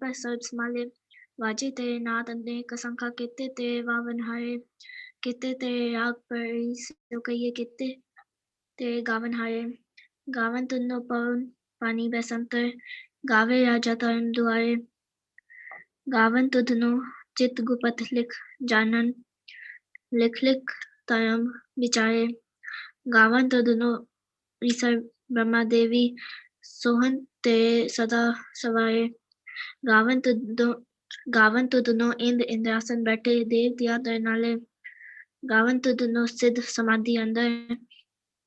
पर सर्ब संभाले वाजे तेरे नाद अनेक असंख्य किते तेरे वावन हारे किते तेरे राग पर सो कहिए किते तेरे गावन हारे गावन तुन्नो पवन पानी बसंतर गावे राजा तरन दुआरे गावन तुधनो चित गुपत लिख जानन लिख लिख तरम विचारे गावन तुधनो ईसर ब्रह्मा देवी सोहन ते सदा सवाए गावन तुधनो इंद्र इंद्रासन बैठे देव दिया दरनाले गावन तुधनो सिद्ध समाधि अंदर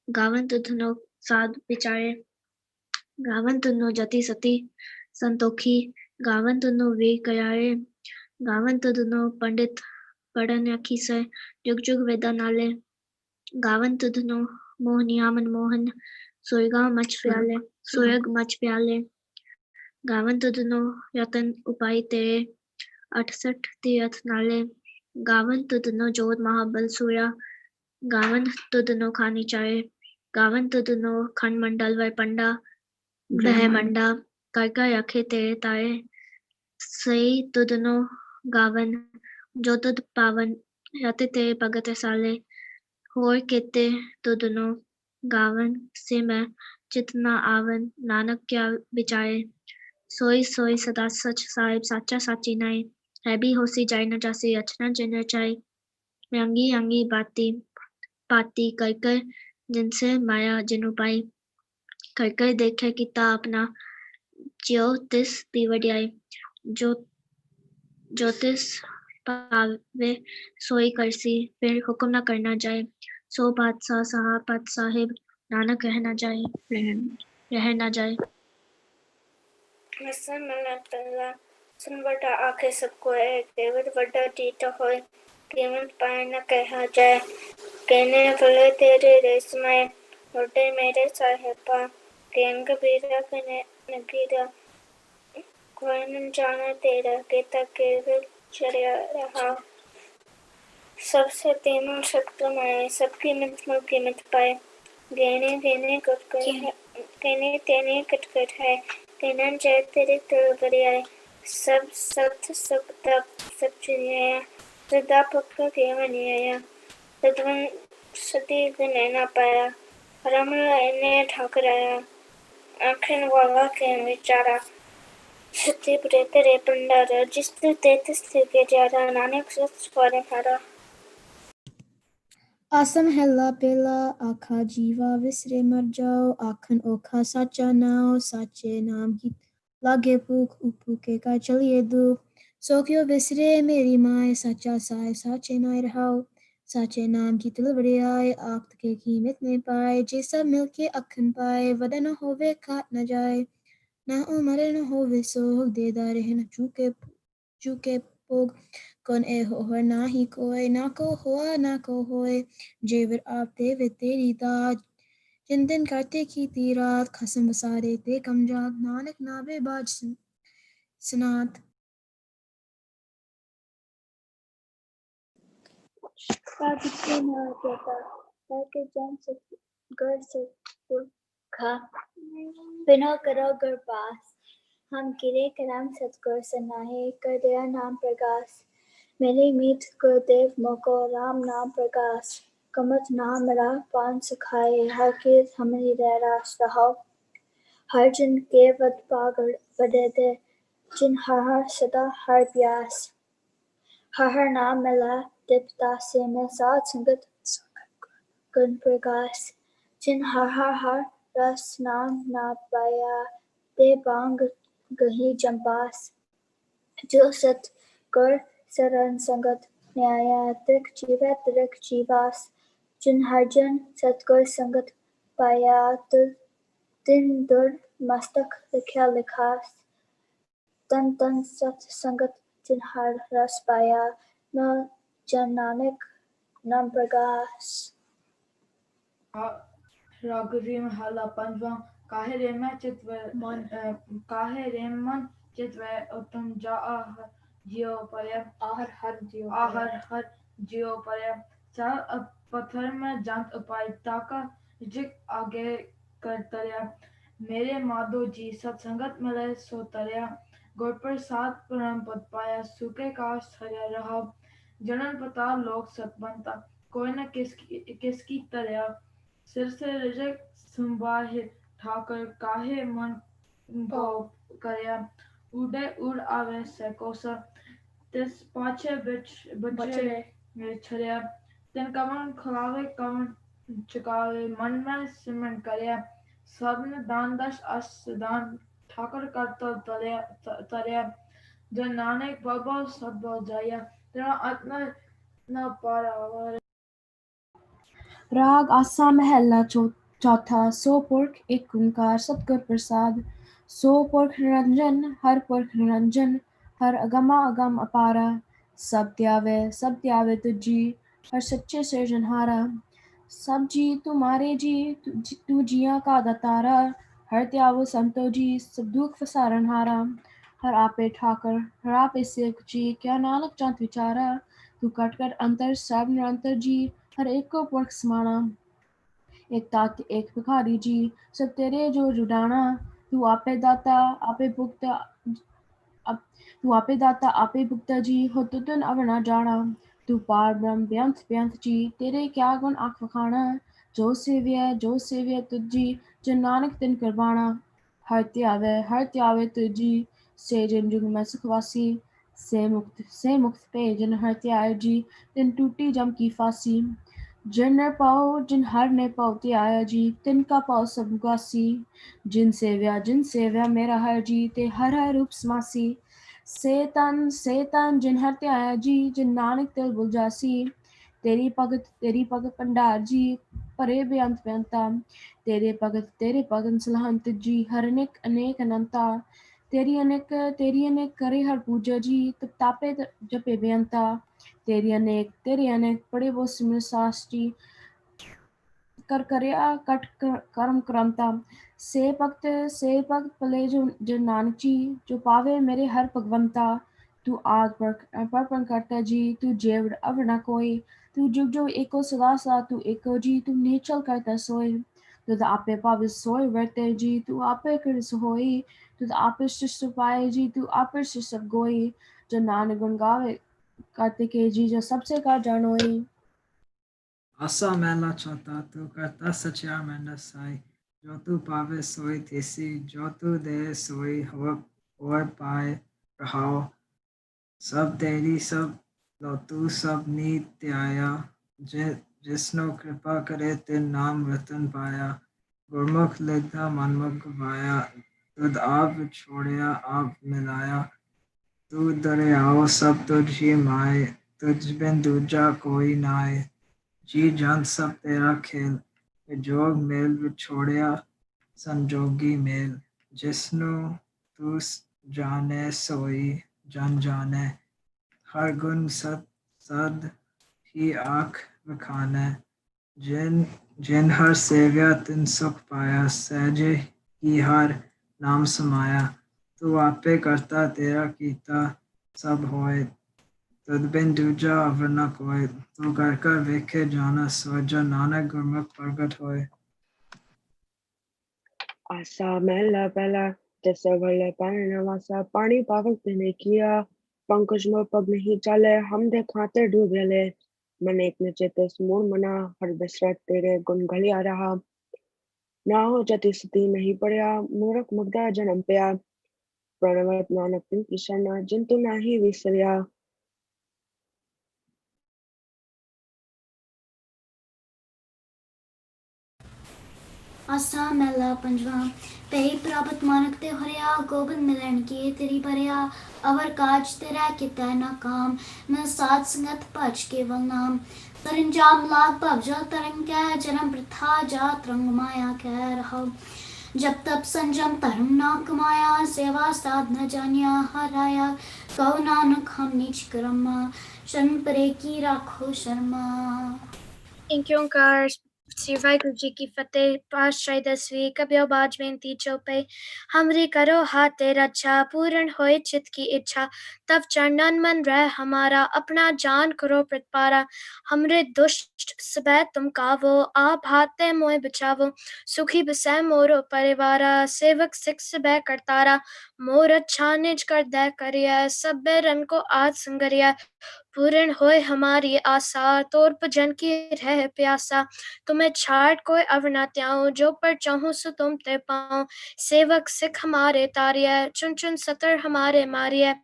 गावन तुधनो साध विचारे गावन तुधनो जति सती संतोखी गावन तुधनो वीर कयारे गावन तुधनो पंडित पढ़न अखी से जुग जुग वेदा नाले गावन तुधनो मोह नियामन मोहन सोयग मच प्याले गावन तुधनो यतन उपाय तेरे 68 तीर्थ नाले गावन तुधनो जोत महाबल सूर्या गावन तुधनो खानी चाहे गावन तुधनो खंड मंडल व पंडा ग्रह मंडा कायका रखे तेरे ताए सही तुधनो गावन जो तुद पावन रते तेरे भगत साले होर केते तुधनो गावन से मैं जितना आवन नानक क्या विचारे सोई सोई सदा सच साहिब साचा साची नाई है भी होसी जाय न जासी रचना जन चाय रंगी रंगी बाती पाती कर कर जिनसे माया जिन उपाय कर कर देखे किता अपना ज्यो तिस दी वड्याई जो ज्योतिष पावे सोई करसी फिर हुक्म न करना जाए सो बादशाह सहापत साहिब नानक रह ना जाए मसन मना तल्ला सुन बड़ा आखे सबको है केवल बड़ा जीत होए कीमत पाए न कहा जाए कहने वाले तेरे रेशमाए बड़े मेरे साहिबा केंग बीरा कने नगीरा कोई न जाना तेरा केता केवल चढ़ा रहा सबसे तीनों शक्तिमय सबकी मित कीमत पाए गहने गहने कहने तेने कटकट है कहना जय तेरे तिल बरियाए सब सत सब तप सब चिन्हया सदा पक्का केवनिया तद्वन सती नैना पाया रमला इन्हें ठाकराया आखिर वाला के विचारा सती बुरे तेरे पंडारा जिस तेतिस के जारा नानक सच फॉरन हरा आसम हेला पेला आखा जीवा विसरे मर जाओ आखन ओखा साचा नाओ साचे नाम की लागे भूख उपूके का चलिए दुख सो क्यों विसरे मेरी माए साचा साए साचे नाय रहाओ साचे नाम की तिलवड़े आए आख्त के कीमत में पाए जे सब मिलके अखन पाए वडा न होवे काट न जाए ना उमरे न होवे सोग देदा रहे न चूके पोग कौन ए हो ना ही कोई ना को हुआ ना को होए जेवर आप देवे तेरी दाद जिन दिन करते की ती रात खसम बसारे ते कमजात नानक नाबे बाज सनात पाकिस्ते ना कहता ताकि जान सक घर से खा बिना करो घर पास हम गिरे कराम सतगुर सनाहे कर दिया नाम प्रकाश मेरे मीत गुरुदेव मोको राम नाम प्रकाश कमत नाम मेरा पान सिखाए हर के हमारी रास रहो हर जन के वद पागड़ बदे दे जिन हर सदा हर प्यास हर नाम मिला दिपता से में साथ संगत गुण प्रकाश जिन हर रस नाम ना पाया ते बांग गही जंपास जो सत कर सरन संगत न्याया त्रिक जीवास जिन हर जन सतगुर संगत पाया दिन दुर मस्तक लिखा लिखास तन तन सत संगत जिन हर रस पाया न जन नानक नाम प्रकाश रागरीम हाला पंजवा काहे रे मैं काहे रे मन चित्व उत्तम जा जियो पर आहर हर जियो पर चा पत्थर में जांत उपाय ताका जिक आगे कर तरया मेरे माधो जी सत्संगत मिले सो तरया गुर प्रसाद परम पद पाया सूखे काश हरिया रहा जनन पता लोक सतबंता कोई न किसकी तरया सिर से रजक संबाहे ठाकर काहे मन को करया उड़े उड़ आवे से कोसा तिस पाछे बचे छरिया तिन कमन खलावे कमन चुकावे मन में सिमरन करया सबने दान दश दान ठाकर करता तरया जो नानक बाबा सब जाया तेरा आत्मा न पारावर राग आसा महला चौथा सो पुरख एक ओंकार सतगुर प्रसाद सो पुरख निरंजन हर पुरख निरंजन हर अगमा अगम अपारा सब त्यावे तुझी हर सच्चे सिरजनहारा सब जी तुम्हारे जी तू जिया का दातारा हर त्यावो संतो जी सब दुख फसारनहारा हर आपे ठाकर हर आपे सेवक जी क्या नानक चंत विचारा तू कट कर अंतर सब निरंतर जी हर एक को पुरख समाना एक तात एक भिखारी जी सब तेरे जो जुडाना तू आपे दाता आपे भुगता तू आपे दाता आपे भुगता जी हो तुतन अब ना जाना तू पार ब्रह्म बेअंत बेअंत जी तेरे क्या गुण आख वखाना जो सेव्य तुझी जो नानक तिन करवाना हर त्यावे तुझी से जिन जुग में सुखवासी से मुक्त पे जिन हर त्याय जी तिन टूटी जम की फांसी जिन न पाओ जिन हर ने पाओ त्याया जी तिनका पाओ सब गासी जिन सेव्या मेरा हर जी ते हर हर रूप समासी से तन जिन हर त्याया जी जिन नानक तिल बुल जासी तेरी भगत भंडार जी भरे बेअंत बेअंता तेरे भगत सलाहंत जी हर अनेक अनंता तेरी अनेक करे हर पूजा जी तब तापे जपे बेअंता तेरी अनेक पड़े वो सिमर सास जी कर करया कट कर्म क्रमता से भक्त भले जो नानक जी जो पावे मेरे हर भगवंता तू आद पर करता जी तू जेवड़ अब न कोई तू जुग जो एको सदा तू एको जी तू नेचल करता सोए तू आपे पावे सोए वर्ते जी तू आपे कर सोई तू आपे शिष्ट पाए जी तू आपे शिष्ट गोई जो नानक गुण गावे करते के जी जो सबसे का जानोई आसा मैला चौथा तू करता सचिया मैं नसाई जो तू पावे सोई थेसी जो तू दे सोई होर पाए रहाओ सब तेरी सब लो तू सब नीत आया जिसनो कृपा करे तिन नाम रतन पाया गुरमुख लिखा मनमुख गवाया तुद आप छोड़िया आप मिलाया तू दरियाओ सब तुझ ही माए तुझ बिन दूजा कोई नाए जी जान सब तेरा खेल जोग मेल विछोड़िया संजोगी मेल जिसनु तू जाने सोई जन जाने हर गुण सद ही आँख बखाने जिन हर सेव्या तिन सुख पाया सहजे ही हर नाम समाया तू आपे करता तेरा कीता सब होए तद बिन दूजा अवर न कोय तू कर वेखे जाना सोजा नानक गुरमुख प्रगट होए आसा महला पहला जैसे भले पानी नवासा पानी पावक ने किया पंकज में पग नहीं चले हम दे खाते डूब गए मन एक न चेते मूड मना हर दशरथ तेरे गुण गलिया रहा ना हो जति स्थिति नहीं पड़या मूर्ख मुग्धा जन्म पया प्रणवत नानक तिन कृष्ण जिन तू नाही विसरिया आसा मैला पंजवा पई प्राप्त मानक ते हरिया गोबिंद मिलन की तेरी भरिया अवर काज तेरा किता ना काम मैं साथ संगत भज केवल नाम तरंजाम लाग भवजल तरंग कह जन्म प्रथा जात रंग माया कह रहा जब तब संजम धर्म ना कमाया सेवा साध न जानिया हराया कहो नानक हम नीच कर्मा शर्म परे की राखो शर्मा Thank you, ओंकार श्री वाहिगुरु जी की फतेह पातशाही 10वीं कबियो बाज बेनती चौपे हमरी करो हाथ तेरा अच्छा पूर्ण होए चित की इच्छा तब चरणन मन रह हमारा अपना जान करो प्रतिपारा हमरे दुष्ट सबै तुम कावो आप हाथे मोए बचावो सुखी बसै मोरो परिवारा सेवक सिख सबै करतारा मोर अच्छा निज कर दे करिया सब रन को आज संगरिया पूर्ण होए हमारी आशा तोर भजन की रह प्यासा तुम्हें छाड़ कोई अवना त्याऊं जो पर चाहूं सो तुम ते पाऊं सेवक सिख हमारे तारिया चुन चुन सतर हमारे मारिया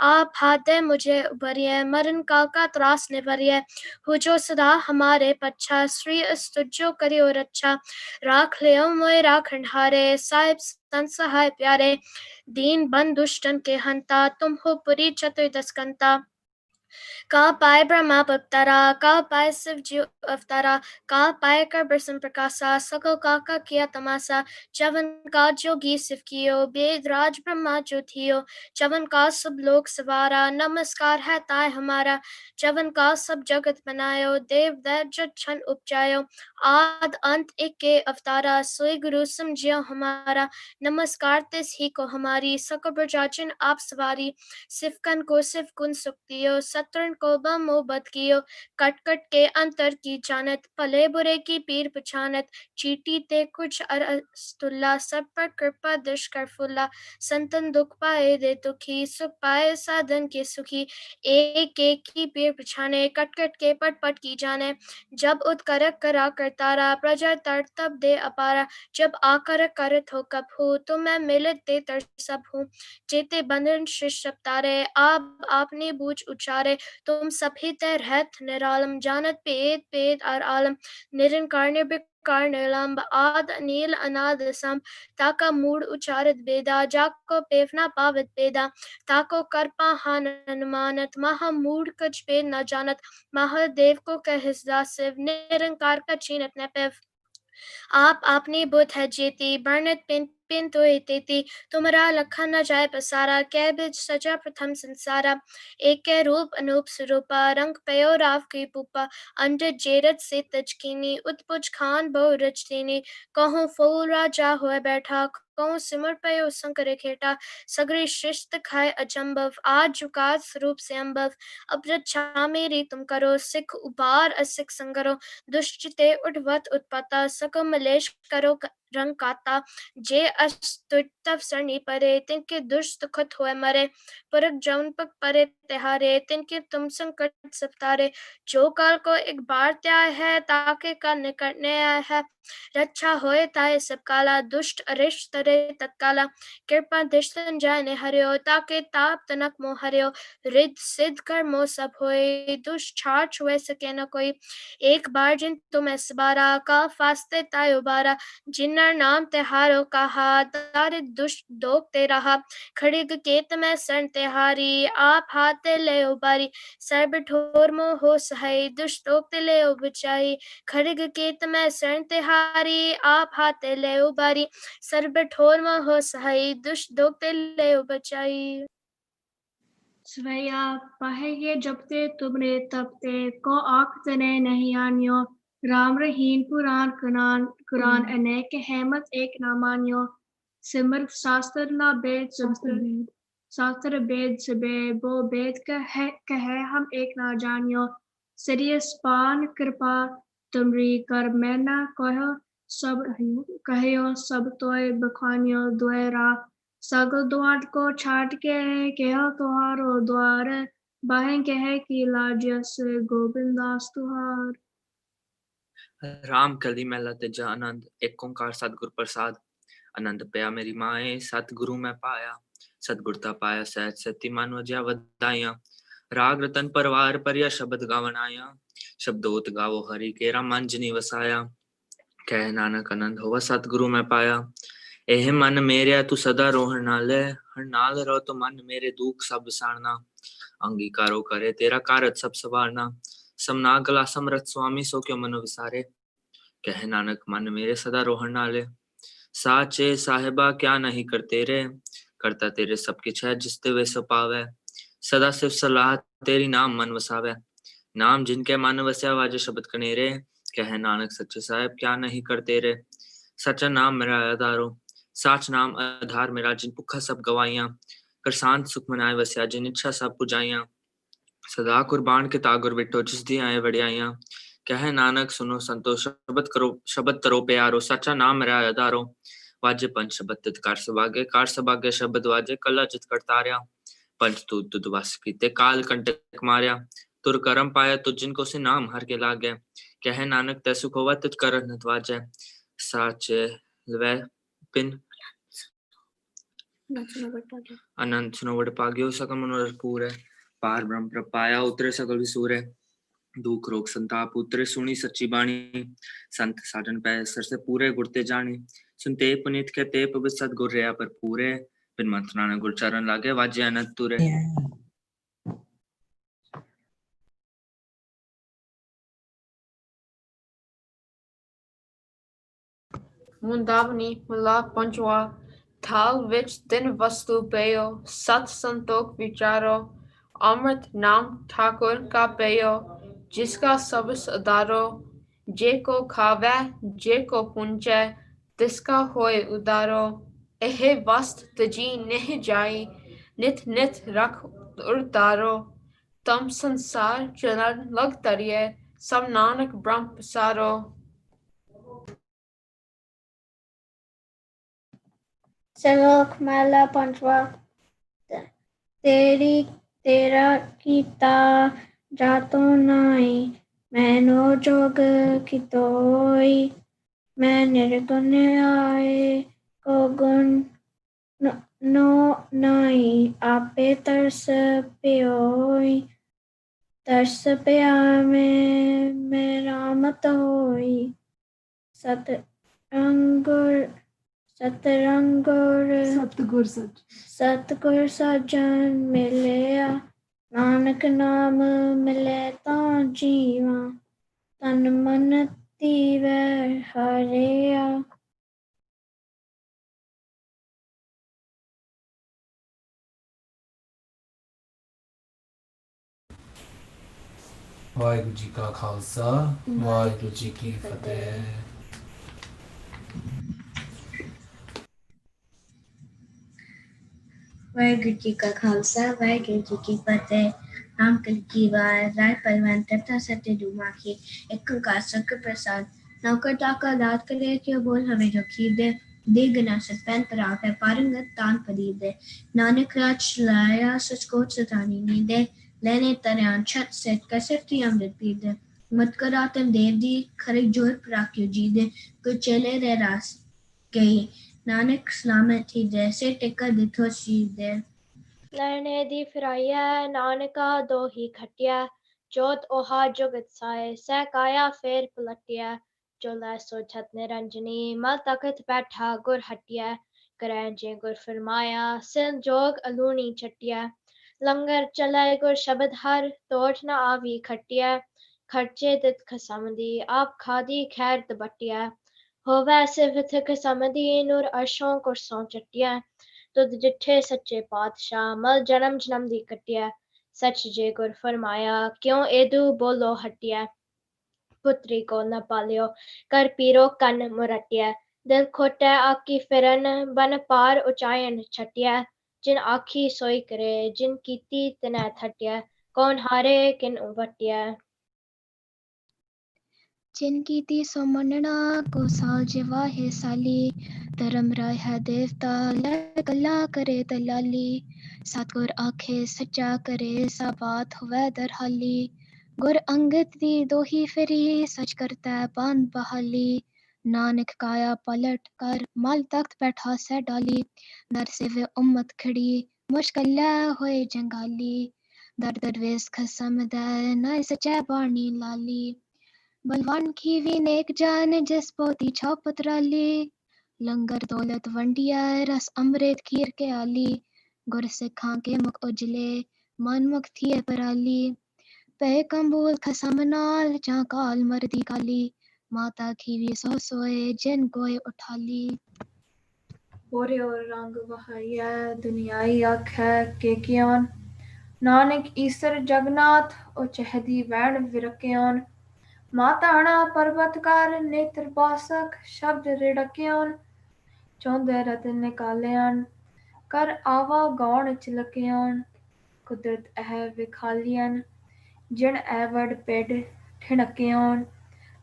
आप हाथ दे मुझे उभरिए मरण काल का त्रास निभरिए हो जो सदा हमारे पच्छा श्री स्तुजो करियो रक्षा राख ले मोए राखण हारे साहिब संत सहाय प्यारे दीन बंद दुष्टन के हंता तुम हो पुरी चतुर्दशकंता का पाए ब्रह्मा पवतारा का पाए शिव जी अवतारा का पाए कर बरसम प्रकाशा सकल का किया तमाशा चवन का जोगी शिव कियो वेद राज ब्रह्मा जो थियो चवन का सब लोग सवारा नमस्कार है ताय हमारा चवन का सब जगत बनायो देव दैव छन उपजायो आद अंत एक के अवतारा सोई गुरु समझियो हमारा नमस्कार तिस ही को हमारी सकल प्रजाचन आप सवारी सिफकन को सिफ कुन सुक्तियो सतरन को बमो बद कियो कट कट के अंतर की जानत भले बुरे की पीर पछानत चीटी ते कुछ अरस्तुल्ला सब पर कृपा दृश कर फुल्ला संतन दुख पाए दे दुखी सुख पाए साधन के सुखी एक एक की पीर पछाने कट कट के पट पट की जाने जब उत्करक करा करतारा प्रजा तर तब दे अपारा जब आकर करत हो कब हो तो मैं मिलत दे तर सब हूँ जेते बंधन शिष्ट तारे आप आपने बूझ उचारे तुम सभी ते रहत निरालम जानत पेद पेद और आलम निरंकार निर्विकार निलंब आद नील अनाद सम ताका मूड उचारित बेदा जाको पेवना पावित बेदा ताको करपा हान अनुमानत महामूड कछ पेद न जानत महादेव को कहिस दासिव निरंकार का चीनत न पेव आप आपने बुद्ध है जेती बर्णत पिन पिन तो तेती तुमरा लखन न जाए पसारा कै बिज सजा प्रथम संसारा एक के रूप अनूप स्वरूपा रंग पयो राव की पुपा अंडर जेरत से तजकीनी उत्पुज खान बहु रचतीनी कहूँ फूल राजा हुए बैठा कहूँ सिमर पयो संकर खेटा सगरे शिष्ट खाए अचंबव आज जुकात स्वरूप से अम्बव अब रक्षा मेरी तुम करो सिख उबार असिख संगरो दुष्टते उठवत उत्पता सको मलेश करो रंग काता जे अस्तुतव सरनी परे तिनके दुष्ट खुद हुए मरे परक जौन पक परे तिहारे तिनके तुम संकट सप्तारे जो काल को एक बार त्याय है ताके का निकटने आया है रक्षा होए ताए सब काला दुष्ट अरिष्ट तरे तत्काला कृपा दिष्टन जाय ने हरियो ताके ताप तनक मोह हरियो रिद सिद्ध कर मोह सब होए दुष्ट छाड़ छुए सके न कोई एक बार जिन तुम सबारा का फास्ते ताय उबारा जिन्नर नाम तिहारो कहा तारे दुष्ट दोग ते रहा खड़िग केत में सरण तिहारी आप हाथे ले उबारी सर्ब ठोर मोह हो सहाय दुष्ट दोग ते ले बचाई खड़िग केत में सरण तिहारी आप हाथे ले उबारी सर्ब ठोर मोह हो सहाय दुष्ट दोग ते ले बचाई स्वया पहे जपते तुमरे तपते को आखते ने नहीं आनियो राम रहीन पुराण कुरान अनेक हेमत एक ना मानियो सिमर शास्त्र ना वेद शास्त्र वेद सबे वो वेद कहे हम एक ना जानियो सिरियस पान कृपा तुमरी कर मैं ना कहो सब कहो सब तोय बखानियो द्वारा सगल द्वार को छाट के तुहारो द्वार बाहें कहे कि लाजस गोविंदास तुहार राम कली महला तेजा आनंद एक ओंकार सतगुर प्रसाद आनंद पया मेरी माए सतगुरु में पाया सतगुरता पाया सहज सती मन वजया वदाइया राग रतन परवार परिया शब्द गावन आया शब्दोत गावो हरि केरा मंजनी वसाया कह नानक आनंद होवा सतगुरु में पाया एह मन मेरे तू सदा रोहन नाल हर नाल रो तो मन मेरे दुख सब सारना अंगीकारो करे तेरा कारत सब सवारना समना गला समरथ स्वामी सो क्यों मनो विसारे कह नानक मन मेरे सदा रोहन नाले साचे साहिबा क्या नहीं करते रे करता तेरे सब किछ है जिसते वे सो पावे सदा सिर्फ सलाह तेरी नाम मन वसावे नाम जिनके मन वस्या वाजे शब्द कनेरे कह नानक सच्चे साहिब क्या नहीं करते रे सच्चा नाम मेरा आधारो साच नाम आधार मेरा जिन भुखा सब गवाइया कर शांत सुख मनाए वस्या जिन इच्छा सब पुजाइया सदा कुर्बान के तागुर बिटो जिस दी आए वड़ियाइया कह नानक सुनो संतोष शब्द करो शब्द तरो प्यारो सच्चा नाम मेरा आधारो वाजे पंच शब्द कार सबागे शब्द वाजे कला चित करता रहा पंच तू दुद वस कीते काल कंटक मारिया तुर करम पाया तुझ जिनको से नाम हर के लागे कह नानक तैसु खोवा तुझ कर नतवाजे साचे लवे पिन अनंत सुनोवड़ पाग्यो सकल मनोरथ पूरे पार ब्रह्म प्रपाया उतरे सकल विसूरे दुख रोग संताप उतरे सुनी सच्ची बाणी संत साधन पै सर से पूरे गुरते जानी सुनते पुनीत के ते पवित्र सदगुर रहा पर पूरे बिन मंत्रणा ने गुरचरण लागे वाजे अनंत तुरे ਮੁੰਦਾਵਨੀ ਮੁਲਾ ਪੰਚਵਾ ਥਾਲ ਵਿੱਚ ਤਿੰਨ ਵਸਤੂ ਪਇਓ ਸਤ ਸੰਤੋਖ ਵਿਚਾਰੋ अमृत नाम ठाकुर का पेयो जिसका सबस अदारो जे को खावे जे को पुंचे तिसका होए उदारो एह वस्त तजी नेह जाई नित नित रख उतारो तम संसार चलन लग तरिए सब नानक ब्रह्म पसारो श्लोक माला पंचवा तेरा कीता जातो नाई मैनो जोग कितोई मैं निर्गुण आए को गुण नो नाई आपे तरस प्योई तरस प्या में रामत होई सतगुर सज्जन मिलिया नानक नाम मिले तां जीवा तन मन तीवै हरिया ਵਾਹਿਗੁਰੂ ਜੀ ਕਾ ਖਾਲਸਾ ਵਾਹਿਗੁਰੂ ਜੀ ਕੀ ਫਤਿਹ वाहिगुरु जी का खालसा वाहिगुरु जी की फतेह नाम कलकी वार राय परवान तथा सत्य दुमाखी एक ओंकार सत्य प्रसाद नौकर ताका दात करे क्यों बोल हमें जो खीर दे गना सत पैन पर आप है पारंगत तान पदीर दे नानक राज लाया सच कोट सतानी नी दे लेने तरयान छत से कसरती अमृत पीर दे मत कर आतम देव दी खरे जोर प्राक्यो जी दे कुछ चले रे रास गई नानक सलामत थी जैसे टेका दिथो सी दे लरने दी फिराइया नानका दो ही खटिया जोत ओहा जुगत साए सह काया फेर पलटिया जो लै सो छत निरंजनी मल तखत बैठा गुर हटिया करै जे गुर फरमाया सिल जोग अलूनी चटिया लंगर चलै गुर शब्द हर तोड़ न आवी खटिया खर्चे दित खसम दी आप खादी खैर दबटिया होवै सिफत खसम दी नूर अर्शों कुरसों चटिया तुद जिठे सच्चे पातशाह मल जन्म जन्म दी कटिया सच जे गुर फरमाया क्यों एदू बोलो हटिया पुत्री को न पालियो कर पीरो कन मुरटिया दिल खोटे आकी फिरन बन पार उचायन छटिया जिन आखी सोई करे जिन कीती तनै थटिया कौन हारे किन वटिया जिनकी ती सो मनना को साल जिवा है साली धर्म राय है देवता लै गल्ला करे दलाली सतगुर आखे सच्चा करे सा बात होवे दरहाली गुर अंगद दी दोही फिरी सच करता बांध बहाली नानक काया पलट कर मल तख्त बैठा से डाली दर से वे उम्मत खड़ी मुश्किल होए जंगाली दर दरवेश खसम दे न सच्चा बाणी लाली बलवान की भी नेक जान जिस पोती छाव पतराली लंगर दौलत वंडिया रस अमृत खीर के आली गुर सिखां के मुख उजले मन मुख थिए पराली पे कंबूल खसम नाल जा काल मरदी काली माता खीवी सो सोए जिन कोय उठाली होरे और रंग वहाइया दुनियाई आखै के कियान नानक ईसर जगन्नाथ ओ चहदी वैण विरक्यान माताणा पर्वतकार नेत्र बासक शब्द रिड़क्यान चौंदे रतन निकालियान कर आवा गौण चिलकियान कुदरत ऐ विखालियन जिन ऐवड़ पेड ठिणकियान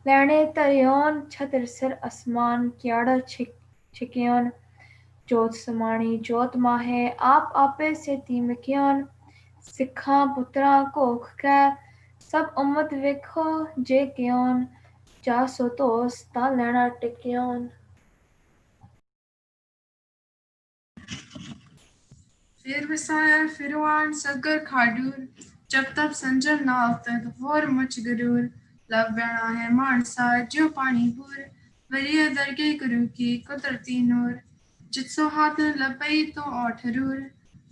लैणे तरियान छतर सिर असमान क्याड़ा छिक छिकियोन जोत समाणी जोत माहे आप आपे से तीमकियोन सिखा पुत्रा कोख कै सब उम्मत वेखो जे कियोन जा सो तोस ता लेना टिकियोन। फिर वसाया फिरवान सगर खाडूर जब तब संजम ना अवतद वोर मुच गरूर लब बैणा है मानसा जो पानी पूर वरिय दरगे गुरु की कुदरती नूर जित्सो हाथ लबई तो ओठरूर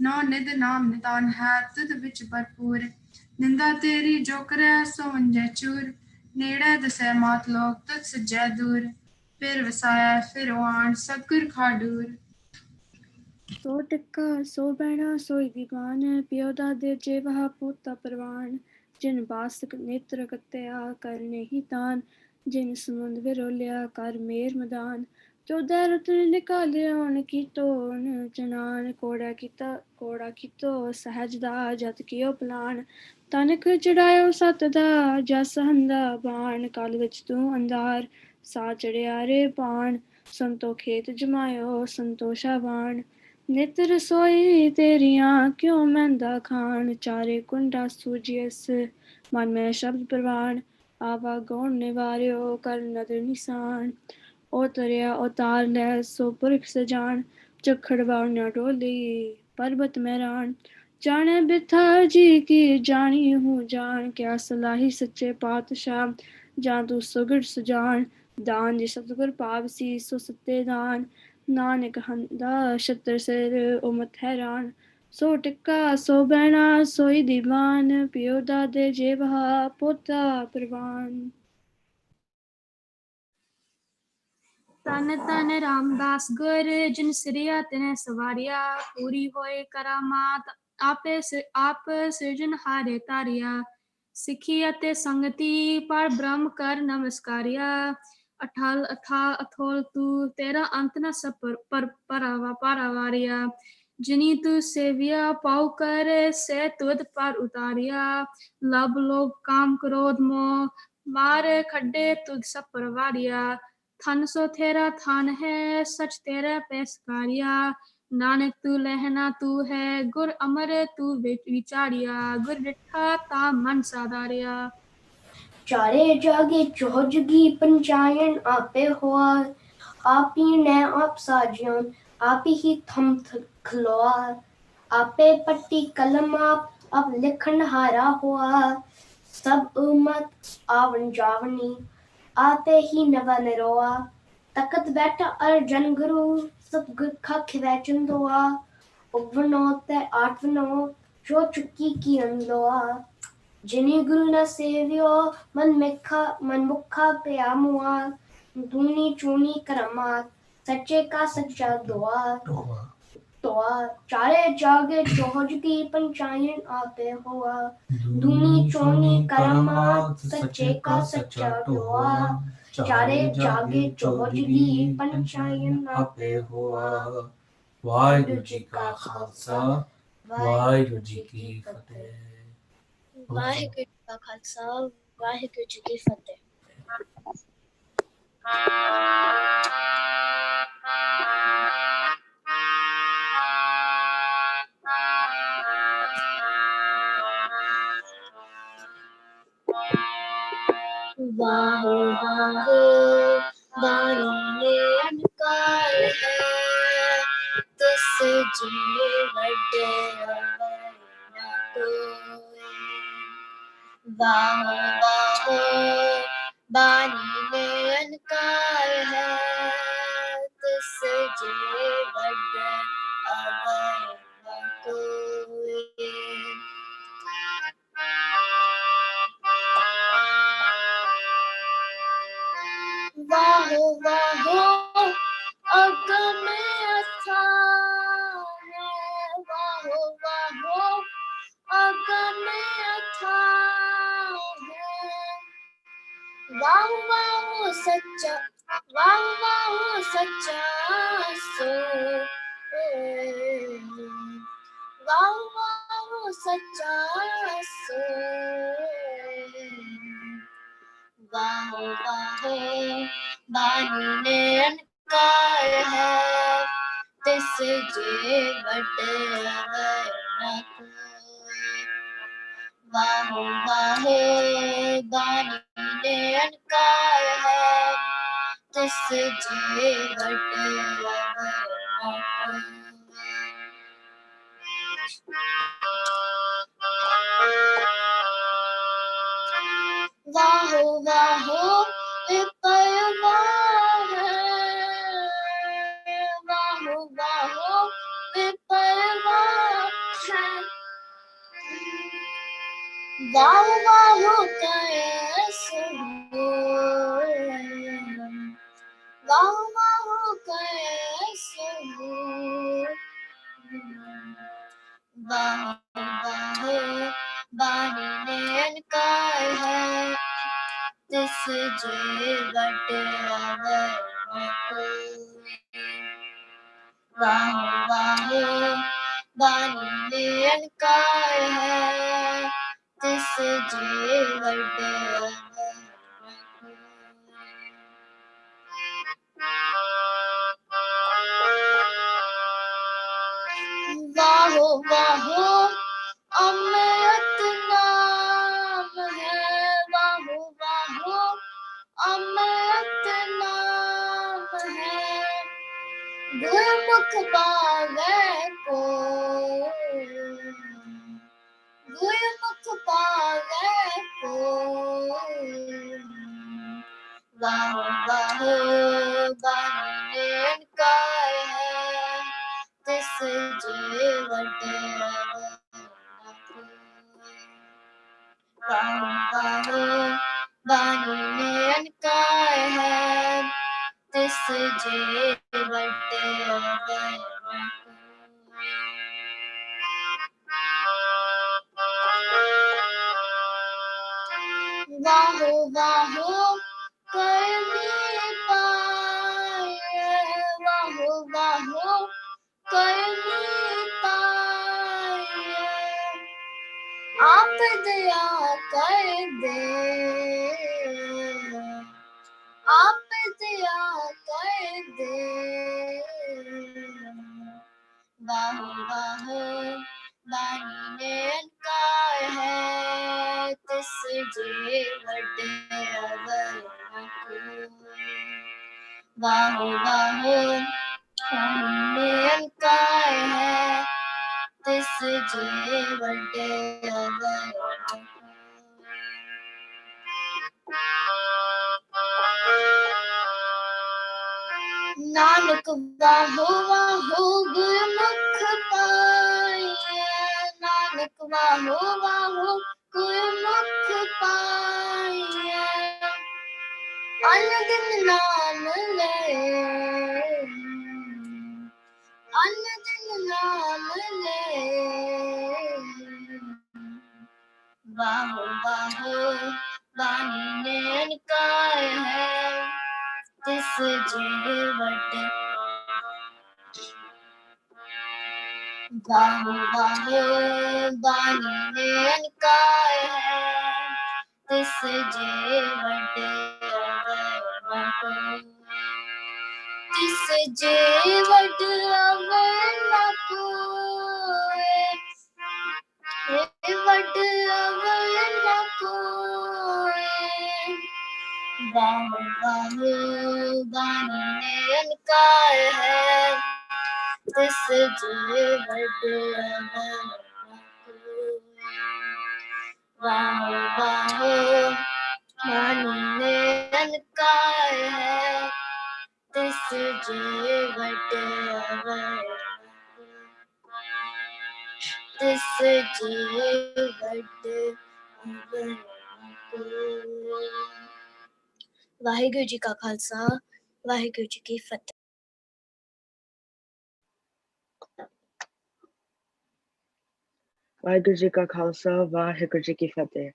नौ निद नाम निदान है तुद विच भरपूर निंदा तेरी जो करे सो वंजै चूर नेड़े दसै मात लोग तुद सज्जै दूर फिर वसाया फिरवान सगर खाडूर सो टिक्का सो बहना सोई दीवान पियो दादे जे वहा पोता परवान जिन बासक नेत्र कत्या कर नहीं तान जिन समुंद विरोलिया कर मेर मदान चौदह रत्न निकाले उन की तोन जनान कोड़ा की तो सहजदा जत कियो पलान तनक चढ़ायो सत दा जस हंदा बाण कल विच तू अंधार सा चढ़िया रे बाण संतो खेत जमायो संतोषा बाण नित रसोई तेरियां क्यों मैंदा खान चारे कुंडा सूजियस मन में शब्द प्रवान आवा गौण निवार्यो कर नदर निशान ओ तरिया उतार लै सो पुरख सजान चखड़ बावना डोली पर्वत मैरान जाने बिथा जी की जानी हूँ जान क्या सलाही सच्चे पातशाह जान तू सुगड़ सुजान दान जी सतगुर पावसी सो सत्ते दान नानक हंदा छत्र सिर उमत हैरान सो टिक्का सो बहना सोई दीवान पियो दादे जे वहा पोता परवान। तन तन रामदास गुर जिन सिरिया तिने सवारिया पूरी होए करामात आप सिरजनहारे तारिया सिखी ਅਤੇ ਸੰਗਤੀ ਪਰ ਬ੍ਰਹਮ ਕਰ ਨਮਸਕਾਰਿਆ ਅਠਲ ਅਥਾ ਅਥੋਲ ਤੂ ਤੇਰਾ ਅੰਤ ਨ ਸਪਰ ਪਰ ਪਰਾਵਾਰਿਆ ਜਿਨੀ ਤੂ ਸੇਵਿਆ ਪਾਉ ਕਰ ਸੇ ਤੁਧ ਪਰ ਉਤਾਰਿਆ ਲਬ ਲੋਭ ਕਾਮ ਕ੍ਰੋਧ ਮੋਹ ਮਾਰ ਖੱਡੇ ਤੁਧ ਸਪਰ ਵਾਰਿਆ थन सो तेरा थान है सच तेरा पैसकारिया नानक तू लहना तू है गुर अमर तू विचारिया गुर डिठा ता मन साधारिया चारे जागे चौजगी पंचायन आपे हुआ आप ही ने आप साजियन आप ही थम खलोआ आपे पट्टी कलम आप लिखन हारा हुआ सब उम्मत आवन जावनी आते ही नवा निरोआ तकत बैठा अर्जन गुरु सतगुर खख वैचंदोआ उगवनो ते आठवनो जो चुकी की अंदोआ जिनी गुरु न सेवियो मन मुखा प्या मुआ दूनी चूनी करमा सच्चे का सच्चा दुआ तोआ चारे जागे चौहज की पंचायन आपे हुआ दूनी चोनी करमा सच्चे का सच्चा दुआ चारे जागे चौहज की पंचायन आपे हुआ वाहिगुरु जी का खालसा वाहिगुरु जी की फतेह। वाहिगुरु जी का खालसा वाहिगुरु जी की फतेह। वाहो वाहो बानी ने अनकार है तिस जिन्ने वड्डे ना कोई वाहो वाहो बानी ने अनकार है तिस जिन्ने वड्डे ना कोई वाहो वाहो अगम अथाह है वाहो वाहो अगम अथाह है वाहो वाहो सच्चा सो वाहो वाहो सच्चा सो वाहो वाहो बानी ने काय है तिस जे वटे अवर न कोय वाहो वाहो बानी ने अनकाय है तिस जे वटे अवर न कोय वाहो वाहो विपरवाह वाहो वाहो विपरवाह वाहो वाहो कैसे हो वाहो वाहो कैसे हो वाहो वाहो बानी ने अनकाय है तिस जे वटे अवर न कोय वाहो वाहो बानी ने अनकाय है तिस जे वटे अवर न कोय वाहो वाहो अमृत नाम है वाहो वाहो अमृत नाम है गुरमुख पावे को गुरमुख पावे को वाहो वाहो बानी ने अनकाय है तिस जे वटे अवर न कोय वाहो वाहो बानी ने अनकाय है तिस जे वटे अवर न कोय वाहो वाहो करनी पाए वाहो वाहो करनी पाए आप दया कर दे आप दया कर दे वाहो वाहो बानी ने अनकाय है तिस जे वटे अवर न कोय वाहो वाहो बानी ने अनकाय है तिस जे वटे अवर न कोय नानक वाहो वाहो गुरमुख पाइए नानक वाहो वाहो गुरमुख पाइए अन दिन नाम ले अन दिन नाम ले वाहो वाहो बानी ने अनकाय है तिस जे वटे वाहो वाहो बानी ने अनकाय है तिस जे वटे अवर न कोय तिस जे वटे अवर न कोय वटे अवर न कोय वाहो वाहो बानी ने अनकाय है तिस जे वटे अवर न कोय वाहो वाहो बानी ने अनकाय है तिस जे वटे अवर तिस जे वटे अवर वाहिगुरु जी का खालसा वाहिगुरु जी की फतेह। वाहिगुरु जी का खालसा वाहिगुरु जी की फतेह।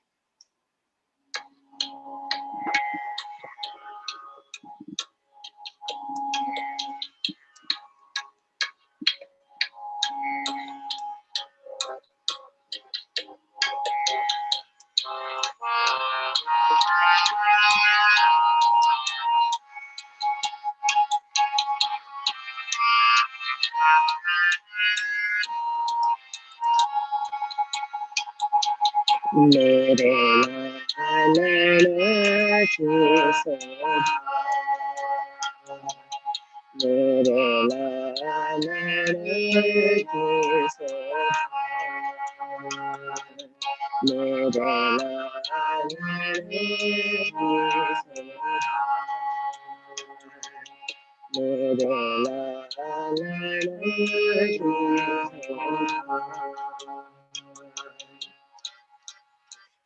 मेरे लालना की शोभा मेरे लालना की शोभा मेरे लालना की शोभा मेरे लालना की शोभा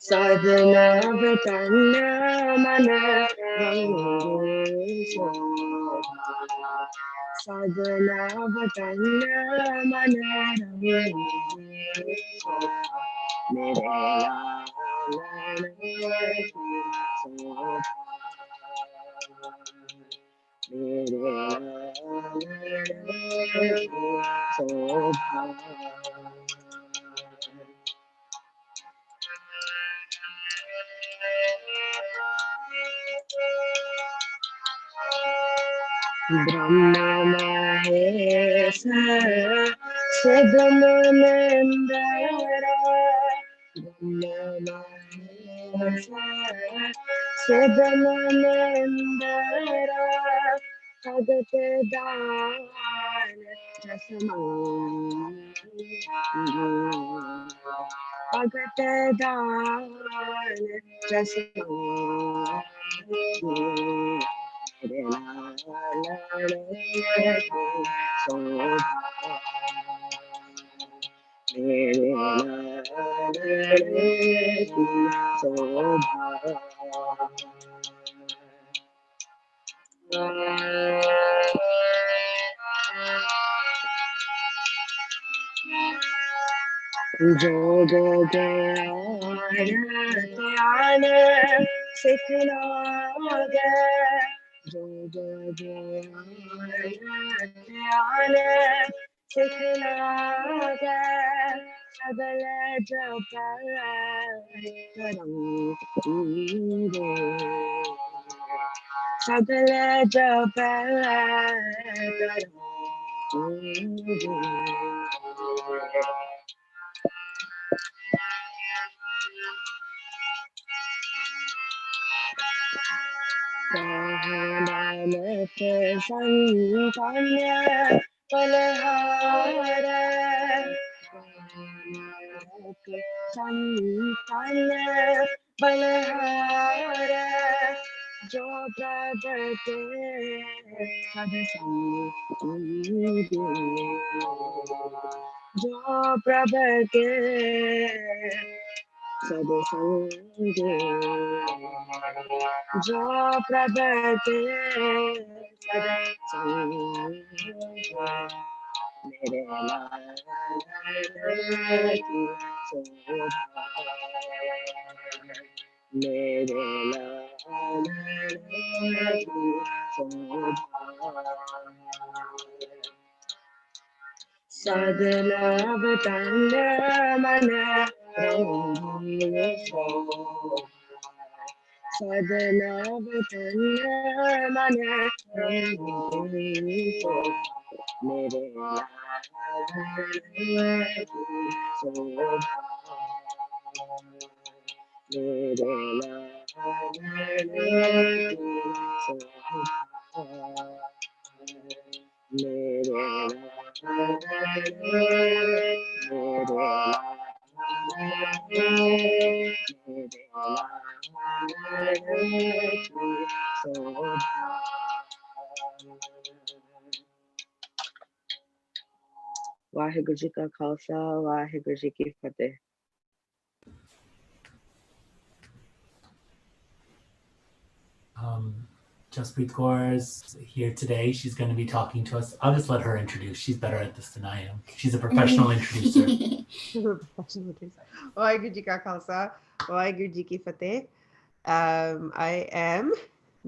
साधना बताना मन रंगे शोभा साधना बताना मन रंगे शोभा मेरे लालना की शोभा मेरे लालना की शोभा ब्रह्मा महेश सदमनंदर ब्रह्मा महेश सदमनंदर भगत दान भगत दान मेरे लालने की शोभा मेरे लालने की शोभा जोग ज्ञान सिखना जोग ज्ञान सिखना सगल जप करम सगल जप नानक संतान्य बलहार नानक संतान्य बलहार जो प्रगटे सद संग जो प्रगटे सद संग जो प्रगटे सद संग मेरे लाल की शोभा मेरे लाल की शोभा सगला बतान मन रंगे शोभा सगला बतान मन रंगे शोभा मेरे लाल की शोभा मेरे लाल की शोभा मेरे वाहिगुरु जी का खालसा वाहिगुरु जी की फतेह Jaspreet Kaur is here today. She's going to be talking to us. I'll just let her introduce. She's better at this than I am. She's a professional introducer. Waheguru Ji Ka Khalsa, Waheguru Ji Ki Fateh. I am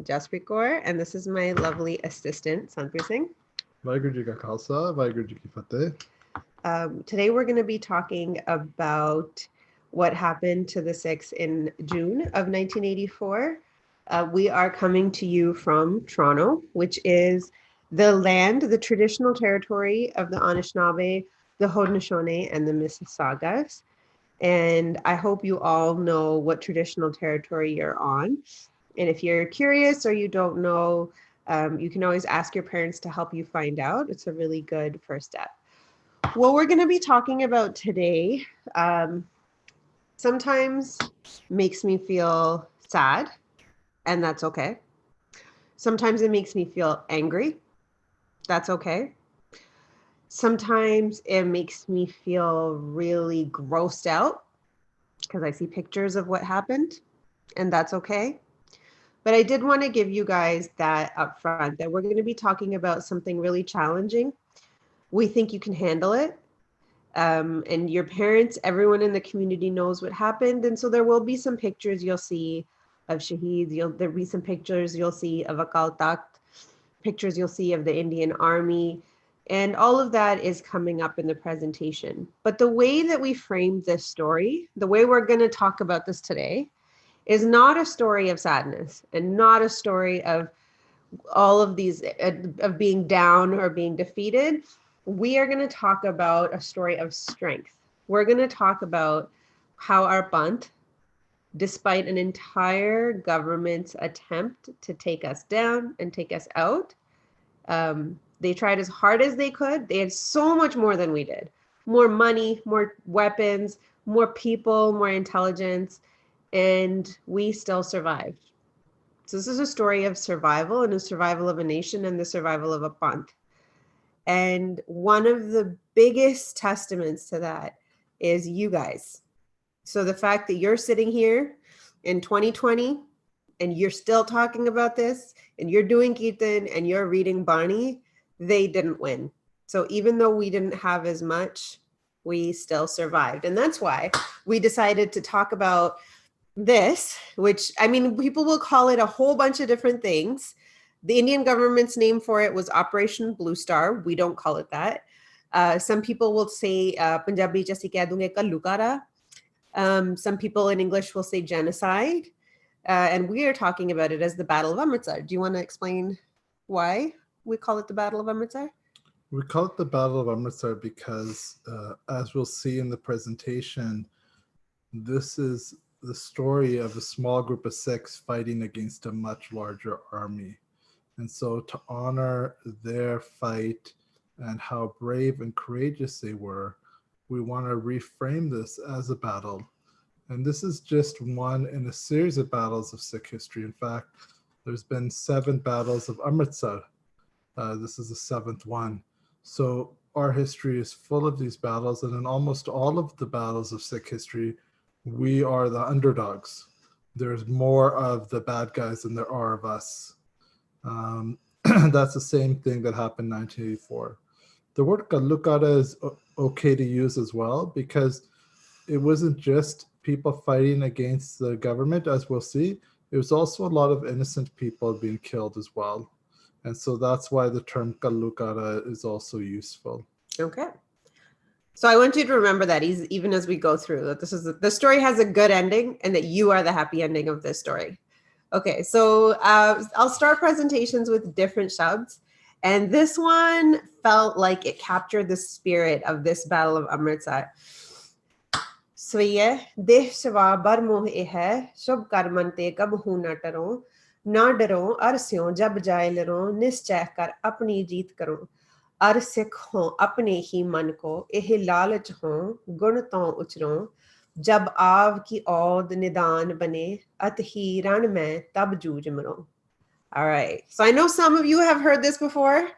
Jaspreet Kaur, and this is my lovely assistant, Sanpreet Singh. Waheguru Ji Ka Khalsa, Waheguru Ji Ki Fateh. Today we're going to be talking about what happened to the Sikhs in June of 1984. We are coming to you from Toronto, which is the land, the traditional territory of the Anishinaabe, the Haudenosaunee, and the Mississaugas. And I hope you all know what traditional territory you're on. And if you're curious or you don't know, you can always ask your parents to help you find out. It's a really good first step. What we're going to be talking about today sometimes makes me feel sad, and that's okay. Sometimes it makes me feel angry. That's okay. Sometimes it makes me feel really grossed out because I see pictures of what happened, and that's okay. But I did want to give you guys that up front, that we're going to be talking about something really challenging. We think you can handle it. And your parents, everyone in the community knows what happened. And so there will be some pictures you'll see of Shaheeds. There'll be some pictures you'll see of Akal Takht, pictures you'll see of the Indian Army. And all of that is coming up in the presentation. But the way that we framed this story, the way we're going to talk about this today, is not a story of sadness and not a story of all of these, of being down or being defeated. We are going to talk about a story of strength. We're going to talk about how our Bant, despite an entire government's attempt to take us down and take us out, they tried as hard as they could. They had so much more than we did. More money, more weapons, more people, more intelligence, and we still survived. So this is a story of survival, and the survival of a nation and the survival of a Bant. And one of the biggest testaments to that is you guys. So the fact that you're sitting here in 2020 and you're still talking about this and you're doing Kirtan and you're reading Bani, they didn't win. So even though we didn't have as much, we still survived. And that's why we decided to talk about this, which, I mean, people will call it a whole bunch of different things. The Indian government's name for it was Operation Blue Star. We don't call it that. Some people will say Punjabi jaise keh dunge kallu kara. Some people in English will say genocide. And we are talking about it as the Battle of Amritsar. Do you want to explain why we call it the Battle of Amritsar? We call it the Battle of Amritsar because, as we'll see in the presentation, this is the story of a small group of Sikhs fighting against a much larger army. And so to honor their fight and how brave and courageous they were, we want to reframe this as a battle. And this is just one in a series of battles of Sikh history. In fact, there's been 7 battles of Amritsar. This is the 7th one. So our history is full of these battles, and in almost all of the battles of Sikh history, we are the underdogs. There's more of the bad guys than there are of us. That's the same thing that happened in 1984. The word Kallukara is okay to use as well, because it wasn't just people fighting against the government, as we'll see. It was also a lot of innocent people being killed as well. And so that's why the term Kallukara is also useful. Okay. So I want you to remember that even as we go through that, the story has a good ending and that you are the happy ending of this story. Okay, so I'll start presentations with different shabds. And this one felt like it captured the spirit of this Battle of Amritsar. Swiye, deh shwa bar moh e hai, shub karman te kab hu na taro, na daro arsyon jab jaye laro, nischay kar apni jeet karo. अर सिख हों अपने ही मन को एह लालच हों गुण तो उचरों जब आव की औद निदान बने अत ही रण में तब जूझ मरों. All right, so I know some of you have heard this before.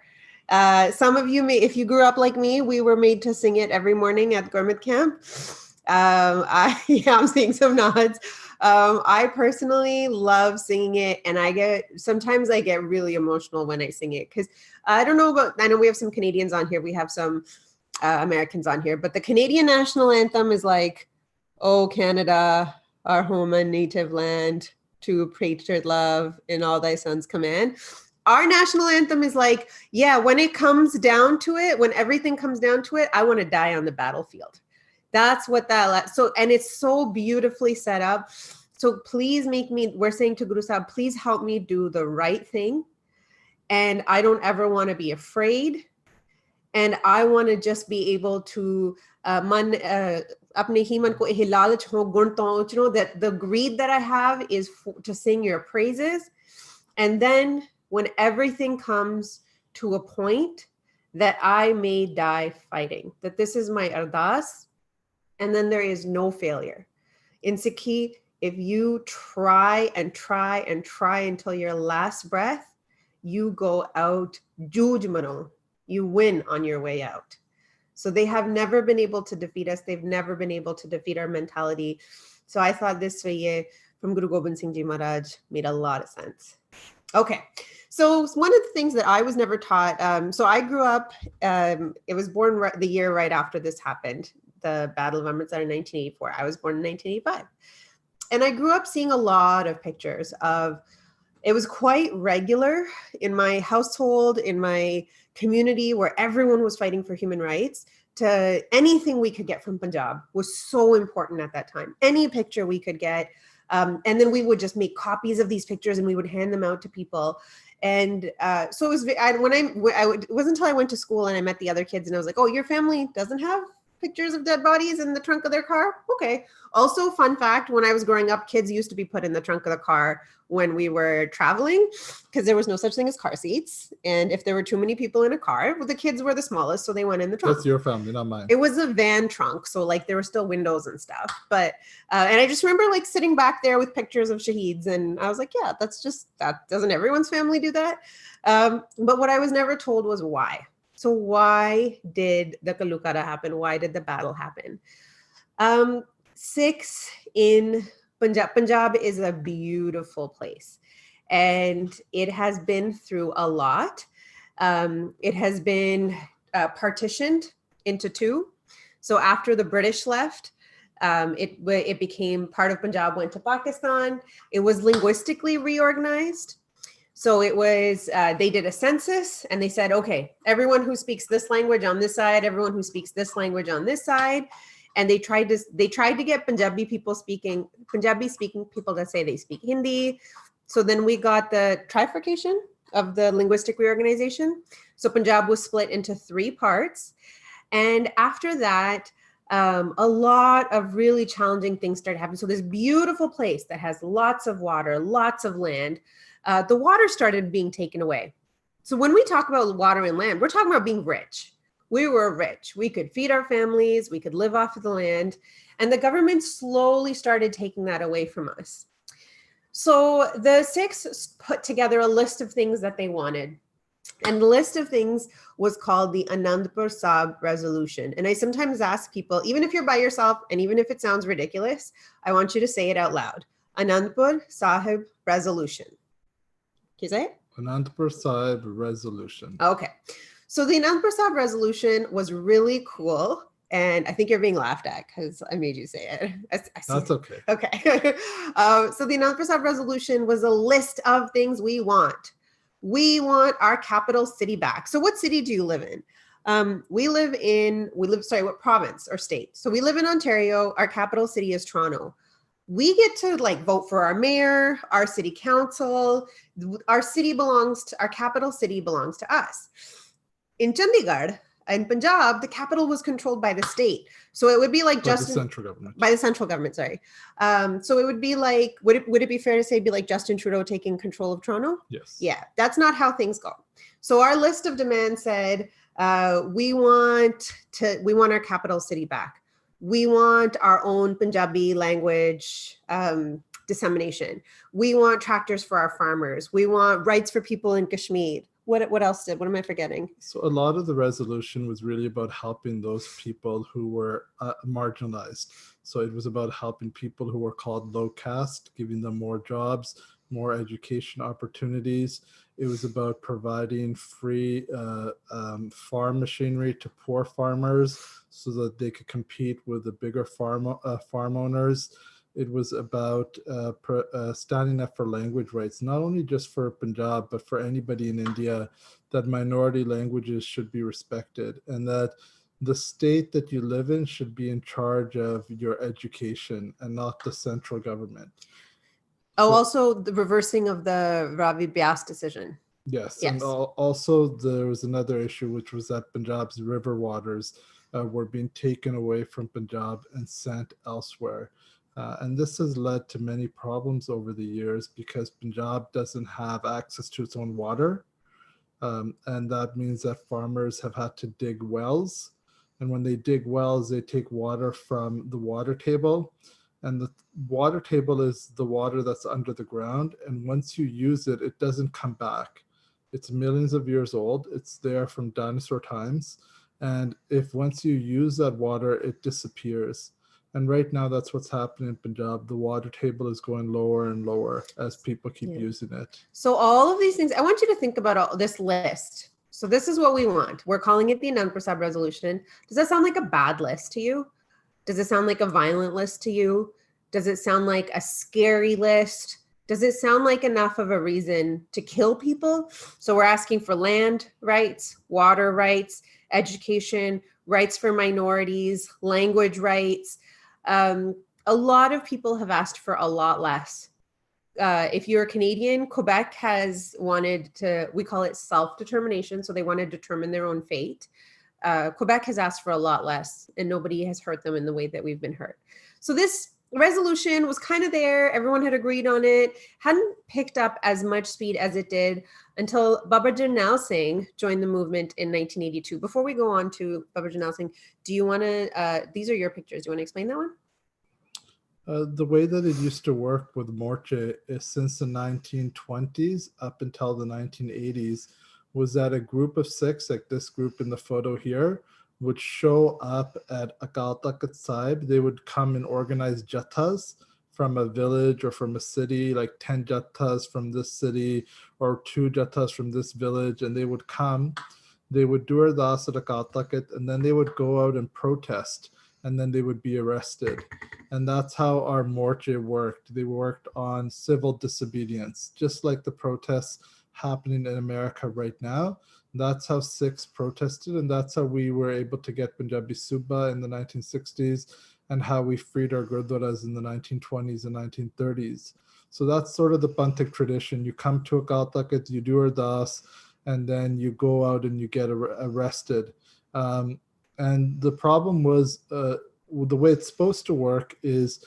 Some of you may, if you grew up like me, we were made to sing it every morning at Gurmat camp. I'm seeing some nods. I personally love singing it, and sometimes I get really emotional when I sing it, because I know we have some Canadians on here, we have some Americans on here, but the Canadian national anthem is like, "Oh Canada, our home and native land, to patriot love in all thy sons command." Our national anthem is like, yeah, when it comes down to it, when everything comes down to it, I want to die on the battlefield. That's what and it's so beautifully set up. So please we're saying to Guru Sahib, please help me do the right thing. And I don't ever want to be afraid. And I want to just be able to apne hi man ko eh lalach ho gun to, that the greed that I have is to sing your praises. And then when everything comes to a point that I may die fighting, that this is my ardas, and then there is no failure. In Sikhi, if you try and try and try until your last breath, you go out juj mano, you win on your way out. So they have never been able to defeat us. They've never been able to defeat our mentality. So I thought this Swaye from Guru Gobind Singh Ji Maharaj made a lot of sense. Okay, so one of the things that I was never taught, so I grew up, it was born the year right after this happened, the Battle of Amritsar in 1984. I was born in 1985. And I grew up seeing a lot of pictures of, it was quite regular in my household, in my community, where everyone was fighting for human rights, to anything we could get from Punjab was so important at that time. Any picture we could get. And then we would just make copies of these pictures and we would hand them out to people. And so it was, it wasn't until I went to school and I met the other kids and I was like, oh, your family doesn't have pictures of dead bodies in the trunk of their car? Okay. Also, fun fact, when I was growing up, kids used to be put in the trunk of the car when we were traveling because there was no such thing as car seats. And if there were too many people in a car, well, the kids were the smallest, so they went in the trunk. That's your family, not mine. It was a van trunk, so like there were still windows and stuff. But and I just remember like sitting back there with pictures of shaheeds, and I was like, yeah, that doesn't everyone's family do that? But what I was never told was why. So why did the Kalukara happen? Why did the battle happen? Sikhs in Punjab. Punjab is a beautiful place, and it has been through a lot. It has been partitioned into two. So after the British left, it became part of Punjab, went to Pakistan. It was linguistically reorganized. So it was, they did a census and they said, okay, everyone who speaks this language on this side, everyone who speaks this language on this side. And they tried to get Punjabi speaking people to say they speak Hindi. So then we got the trifurcation of the linguistic reorganization. So Punjab was split into 3 parts. And after that, a lot of really challenging things started happening. So this beautiful place that has lots of water, lots of land, the water started being taken away. So when we talk about water and land, we're talking about being rich. We were rich. We could feed our families. We could live off of the land. And the government slowly started taking that away from us. So the Sikhs put together a list of things that they wanted. And the list of things was called the Anandpur Sahib Resolution. And I sometimes ask people, even if you're by yourself and even if it sounds ridiculous, I want you to say it out loud. Anandpur Sahib Resolution. Can you say it? Anandpur Sahib Resolution. Okay. So the Anandpur Sahib Resolution was really cool. And I think you're being laughed at because I made you say it. That's okay. Okay. So the Anandpur Sahib Resolution was a list of things we want. We want our capital city back. So what city do you live in? What province or state? So we live in Ontario. Our capital city is Toronto. We get to like vote for our mayor, our city council. Our capital city belongs to us. In Chandigarh, in Punjab, the capital was controlled by the state. So it would be like by the central government, sorry. So it would be like, would it be fair to say be like Justin Trudeau taking control of Toronto? Yes. Yeah, that's not how things go. So our list of demands said, we want our capital city back. We want our own Punjabi language dissemination. We want tractors for our farmers. We want rights for people in Kashmir. What else what am I forgetting? So a lot of the resolution was really about helping those people who were marginalized. So it was about helping people who were called low caste, giving them more jobs, more education opportunities. It was about providing free farm machinery to poor farmers so that they could compete with the bigger farm owners. It was about standing up for language rights, not only just for Punjab, but for anybody in India, that minority languages should be respected and that the state that you live in should be in charge of your education and not the central government. Oh, also the reversing of the Ravi Vyas decision. Yes. And also there was another issue, which was that Punjab's river waters were being taken away from Punjab and sent elsewhere. And this has led to many problems over the years because Punjab doesn't have access to its own water. And that means that farmers have had to dig wells. And when they dig wells, they take water from the water table. And the water table is the water that's under the ground. And once you use it, it doesn't come back. It's millions of years old. It's there from dinosaur times. And if once you use that water, it disappears. And right now, that's what's happening in Punjab. The water table is going lower and lower as people keep using it. So all of these things, I want you to think about all this list. So this is what we want. We're calling it the Anand Prasad resolution. Does that sound like a bad list to you? Does it sound like a violent list to you? Does it sound like a scary list? Does it sound like enough of a reason to kill people? So we're asking for land rights, water rights, education, rights for minorities, language rights. A lot of people have asked for a lot less. If you're a Canadian, Quebec has wanted to, we call it self-determination. So they want to determine their own fate. Quebec has asked for a lot less and nobody has hurt them in the way that we've been hurt. So this resolution was kind of there. Everyone had agreed on it, hadn't picked up as much speed as it did until Baba Jarnail Singh joined the movement in 1982. Before we go on to Baba Jarnail Singh, do you want to, these are your pictures. Do you want to explain that one? The way that it used to work with Morche is since the 1920s up until the 1980s was that a group of six, like this group in the photo here, would show up at Akal Takht Sahib. They would come and organize jathas from a village or from a city, like 10 jathas from this city or 2 jathas from this village, and they would come. They would do ardas at Akal Takht, and then they would go out and protest, and then they would be arrested. And that's how our morche worked. They worked on civil disobedience, just like the protests happening in America right now. That's how Sikhs protested, and that's how we were able to get Punjabi Suba in the 1960s, and how we freed our gurdwaras in the 1920s and 1930s. So that's sort of the Panthik tradition. You come to Akal Takht, you do ardas, and then you go out and you get arrested. And the problem was, the way it's supposed to work is,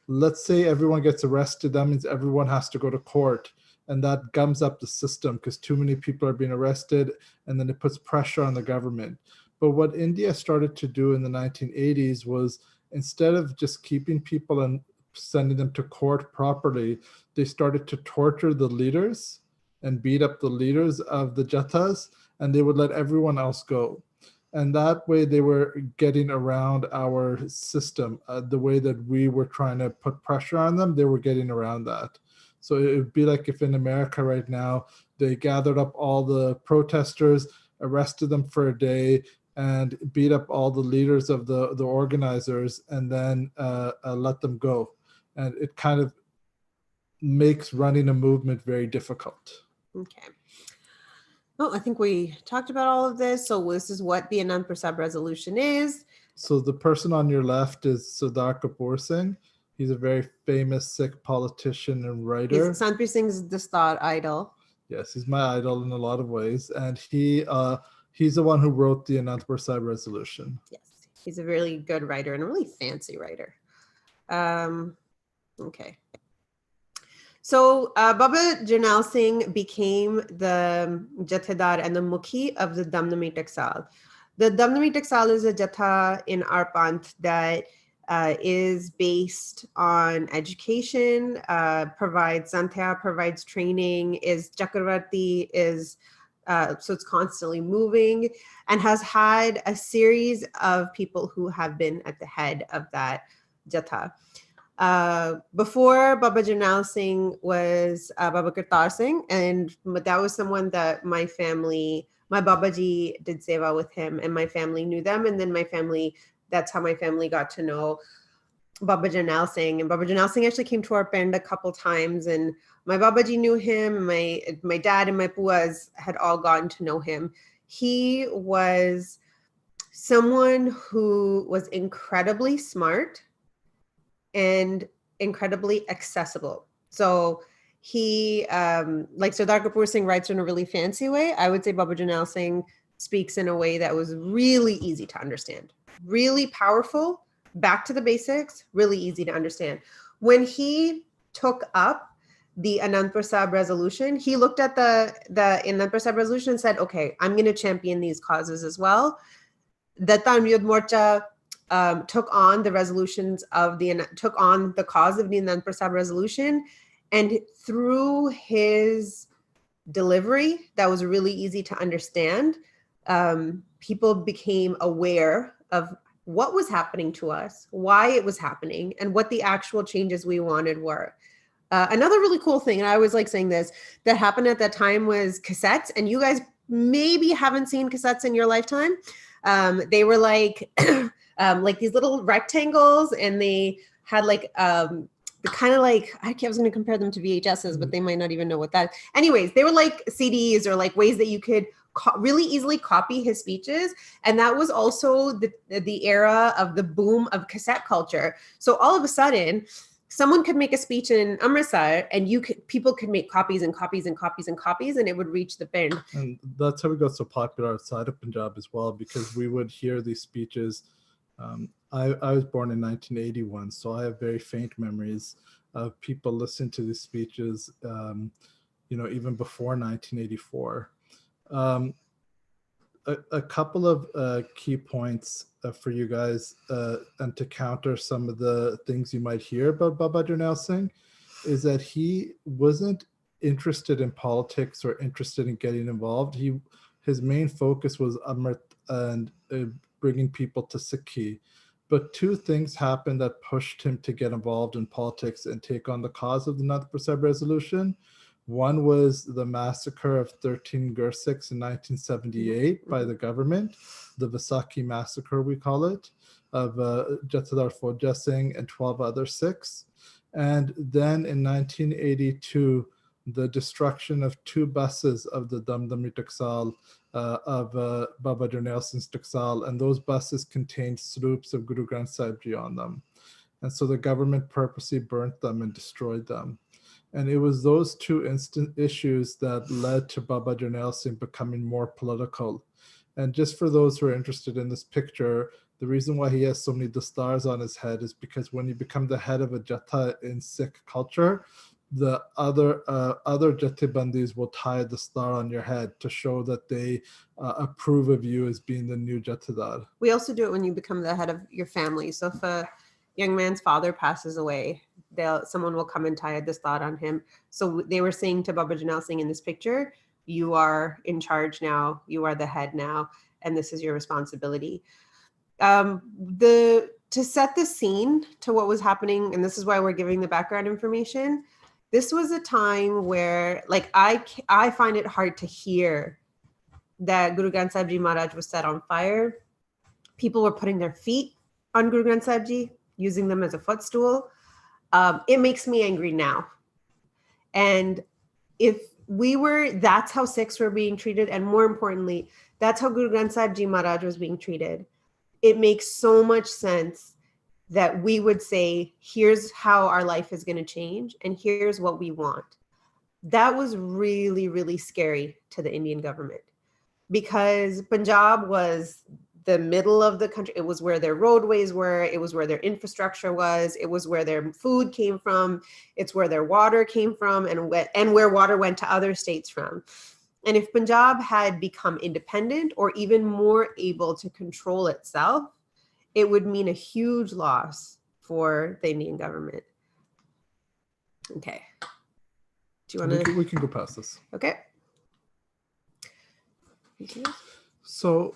let's say everyone gets arrested, that means everyone has to go to court. And that gums up the system because too many people are being arrested, and then it puts pressure on the government. But what India started to do in the 1980s was, instead of just keeping people and sending them to court properly, they started to torture the leaders and beat up the leaders of the jathas, and they would let everyone else go. And that way they were getting around our system. The way that we were trying to put pressure on them, they were getting around that. So it would be like if in America right now, they gathered up all the protesters, arrested them for a day, and beat up all the leaders of the organizers, and then let them go. And it kind of makes running a movement very difficult. Okay. Well, I think we talked about all of this. So this is what the Anand Prasad resolution is. So the person on your left is Sardar Kapoor Singh. He's a very famous Sikh politician and writer. Sanjay Singh's the star idol. Yes, he's my idol in a lot of ways. And he's the one who wrote the Anand Prasad resolution. Yes, he's a really good writer and a really fancy writer. Okay. So Baba Jarnail Singh became the Jathedar and the Mukhi of the Damdami Taksal. The Damdami Taksal is a Jatha in our Panth that is based on education, provides Santya, provides training, is Chakravarti, is so it's constantly moving, and has had a series of people who have been at the head of that Jatha. Before Baba Jarnail Singh was Baba Kartar Singh, and that was someone that my family, my Babaji did seva with him, and my family knew them, and then my family, that's how my family got to know Baba Jarnail Singh. And Baba Jarnail Singh actually came to our pind a couple times, and my Babaji knew him, and my dad and my puas had all gotten to know him. He was someone who was incredibly smart and incredibly accessible. So he, like Sardar Kapoor Singh writes in a really fancy way, I would say Baba Jarnail Singh speaks in a way that was really easy to understand. really powerful, back to the basics, really easy to understand. When he took up the Anand Prasad resolution, he looked at the Anand Prasad resolution and said, okay, I'm going to champion these causes as well. Datta Amyud Morcha took on the cause of the Anand Prasad resolution, and through his delivery that was really easy to understand, people became aware of what was happening to us, why it was happening, and what the actual changes we wanted were. Another really cool thing, and I always like saying this, that happened at that time was cassettes, and you guys maybe haven't seen cassettes in your lifetime. They were like these little rectangles, and they had like kind of like, I was going to compare them to VHSs, but they might not even know what that. Anyways, they were like CDs or like ways that you could really easily copy his speeches. And that was also the era of the boom of cassette culture. So all of a sudden, someone could make a speech in Amritsar, and people could make copies and copies and copies and copies, and it would reach the bin. And that's how we got so popular outside of Punjab as well, because we would hear these speeches. I was born in 1981, so I have very faint memories of people listening to these speeches, even before 1984. A couple of key points for you guys, and to counter some of the things you might hear about Baba Jarnail Singh, is that he wasn't interested in politics or interested in getting involved. His main focus was Amrit and bringing people to Sikhi. But two things happened that pushed him to get involved in politics and take on the cause of the Anand Prasad resolution. One was the massacre of 13 Gursikhs in 1978 by the government, the Vaisakhi massacre, we call it, of Jathedar Fauja Singh and 12 other Sikhs. And then in 1982, the destruction of two buses of the Damdami Taksal, of Baba Jarnail Singh's Taksal, and those buses contained sroops of Guru Granth Sahib Ji on them. And so the government purposely burnt them and destroyed them. And it was those two issues that led to Baba Jarnail Singh becoming more political. And just for those who are interested in this picture, the reason why he has so many dastars on his head is because when you become the head of a Jatha in Sikh culture, the other Jathebandis will tie a dastar on your head to show that they approve of you as being the new Jathedar. We also do it when you become the head of your family. So if a young man's father passes away, someone will come and tie a dastar on him. So they were saying to Baba Jarnail Singh in this picture, you are in charge now, you are the head now, and this is your responsibility. To set the scene to what was happening, and this is why we're giving the background information, this was a time where, like, I find it hard to hear that Guru Granth Sahib Ji Maharaj was set on fire. People were putting their feet on Guru Granth Sahib Ji, using them as a footstool. It makes me angry now. And if that's how Sikhs were being treated, and more importantly, that's how Guru Granth Sahib Ji Maharaj was being treated. It makes so much sense that we would say, here's how our life is going to change, and here's what we want. That was really, really scary to the Indian government, because Punjab was the middle of the country. It was where their roadways were. It was where their infrastructure was. It was where their food came from. It's where their water came from, and where water went to other states from. And if Punjab had become independent or even more able to control itself, it would mean a huge loss for the Indian government. Okay. Do you want to? We can go past this. Okay. So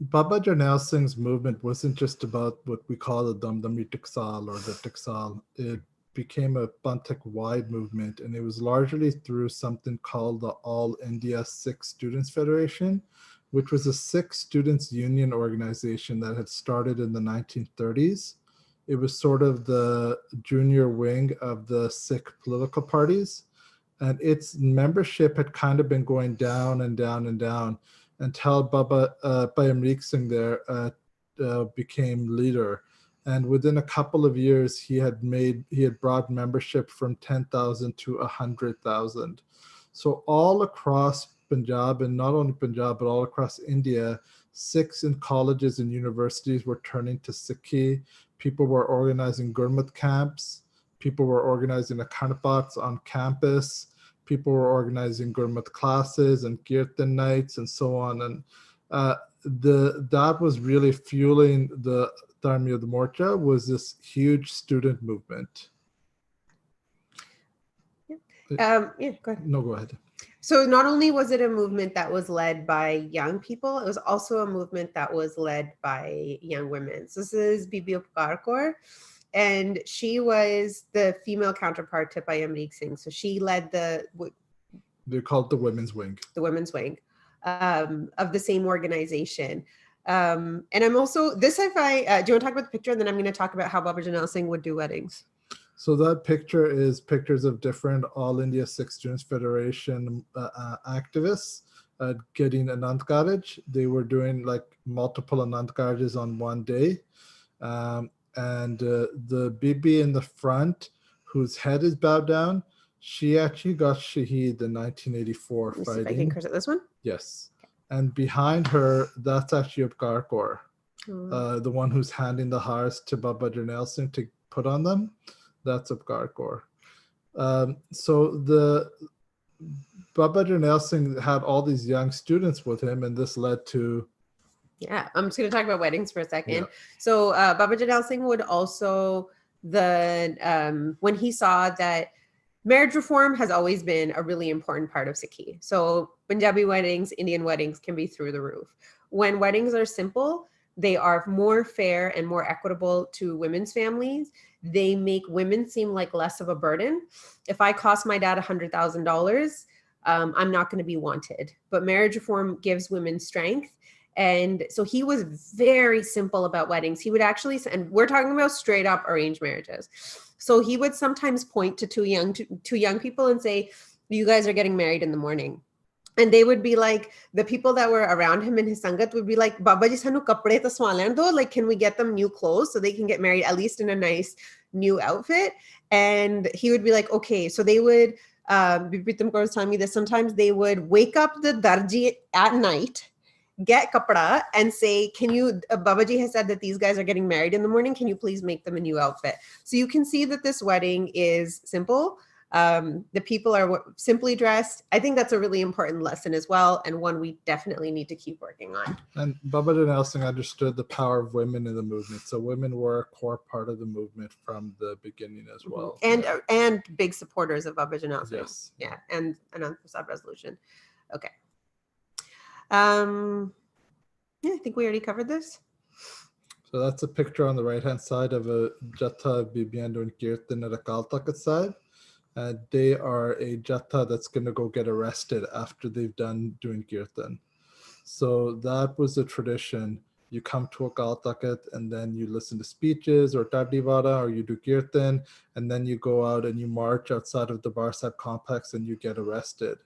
Baba Jarnail Singh's movement wasn't just about what we call the Damdami Taksal or the Taksal. It became a Panthak-wide movement, and it was largely through something called the All India Sikh Students Federation, which was a Sikh students union organization that had started in the 1930s. It was sort of the junior wing of the Sikh political parties, and its membership had kind of been going down and down and down until Baba Amrik Singh there became leader. And within a couple of years, he had brought membership from 10,000 to 100,000. So all across Punjab, and not only Punjab, but all across India, Sikhs in colleges and universities were turning to Sikhi. People were organizing Gurmat camps. People were organizing Akhand Paths on campus. People were organizing Gurmat classes and Kirtan nights and so on. And that was really fueling the Dharmiyad Morcha, was this huge student movement. Yeah, go ahead. No, go ahead. So not only was it a movement that was led by young people, it was also a movement that was led by young women. So this is Bibi Upkar Kaur, and she was the female counterpart to Payamreek Singh. So she led They're called the women's wing. The women's wing of the same organization. And I'm also, do you want to talk about the picture, and then I'm going to talk about how Baba Janal Singh would do weddings? So that picture is pictures of different All India Sikh Students Federation activists getting Anand Karaj. They were doing like multiple Anand Karajas on one day. And the Bibi in the front, whose head is bowed down, she actually got Shaheed in 1984 Let me fighting. see if I can curse it. This one? Yes. And behind her, that's actually Upkar Kaur, the one who's handing the hearts to Baba Jarnail Singh to put on them. That's Upkar Kaur. So the Baba Jarnail Singh had all these young students with him, and this led to... Yeah, I'm just going to talk about weddings for a second. Yeah. So Baba Jarnail Singh would also, when he saw that marriage reform has always been a really important part of Sikhi. So Punjabi weddings, Indian weddings can be through the roof. When weddings are simple, they are more fair and more equitable to women's families. They make women seem like less of a burden. If I cost my dad $100,000, I'm not going to be wanted. But marriage reform gives women strength. And so he was very simple about weddings. He would actually, and we're talking about straight up arranged marriages. So he would sometimes point to two young people and say, you guys are getting married in the morning. And they would be like, the people that were around him in his sangat would be like, Baba ji sanu kapde to swalan do, like, can we get them new clothes so they can get married at least in a nice new outfit? And he would be like, okay. So they would, Bibitam Kaur was telling me this, sometimes they would wake up the darji at night, get kapda and say, can you, Babaji has said that these guys are getting married in the morning. Can you please make them a new outfit? So you can see that this wedding is simple. The people are simply dressed. I think that's a really important lesson as well, and one we definitely need to keep working on. And Baba Jarnail Singh understood the power of women in the movement. So women were a core part of the movement from the beginning as well. And big supporters of Baba Jarnail Singh. Yes. Yeah, and Anand Prasad resolution. Okay. Yeah, I think we already covered this. So that's a picture on the right-hand side of a Jatha Bibiyan doing Kirtan at Akal Takht side. They are a Jatha that's going to go get arrested after they've done doing Kirtan. So that was a tradition. You come to Akal Takht and then you listen to speeches or Tadivara, or you do Kirtan, and then you go out and you march outside of the Bar Sahib complex and you get arrested.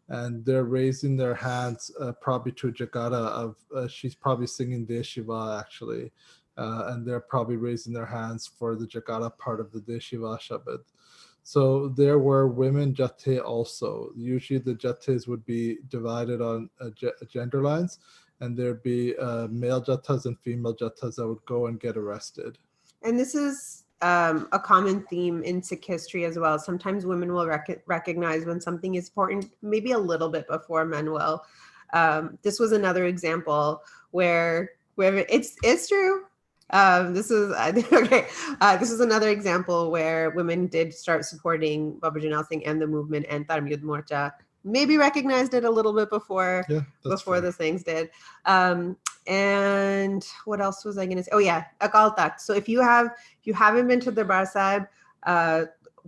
And they're raising their hands probably to a Jagara of, she's probably singing Deshiva actually. And they're probably raising their hands for the Jagara part of the Deshiva Shabad. So there were women Jathe also. Usually the Jathes would be divided on gender lines, and there'd be male Jathas and female Jathas that would go and get arrested. And this is a common theme in Sikh history as well. Sometimes women will recognize when something is important, maybe a little bit before men will. This was another example where it's true. This is okay. This is another example where women did start supporting Baba Jarnail Singh and the movement, and Dharmiyad Morcha maybe recognized it a little bit before the things did. And what else was I going to say? Oh yeah, Akal Takht. So if you haven't been to the Darbar Sahib,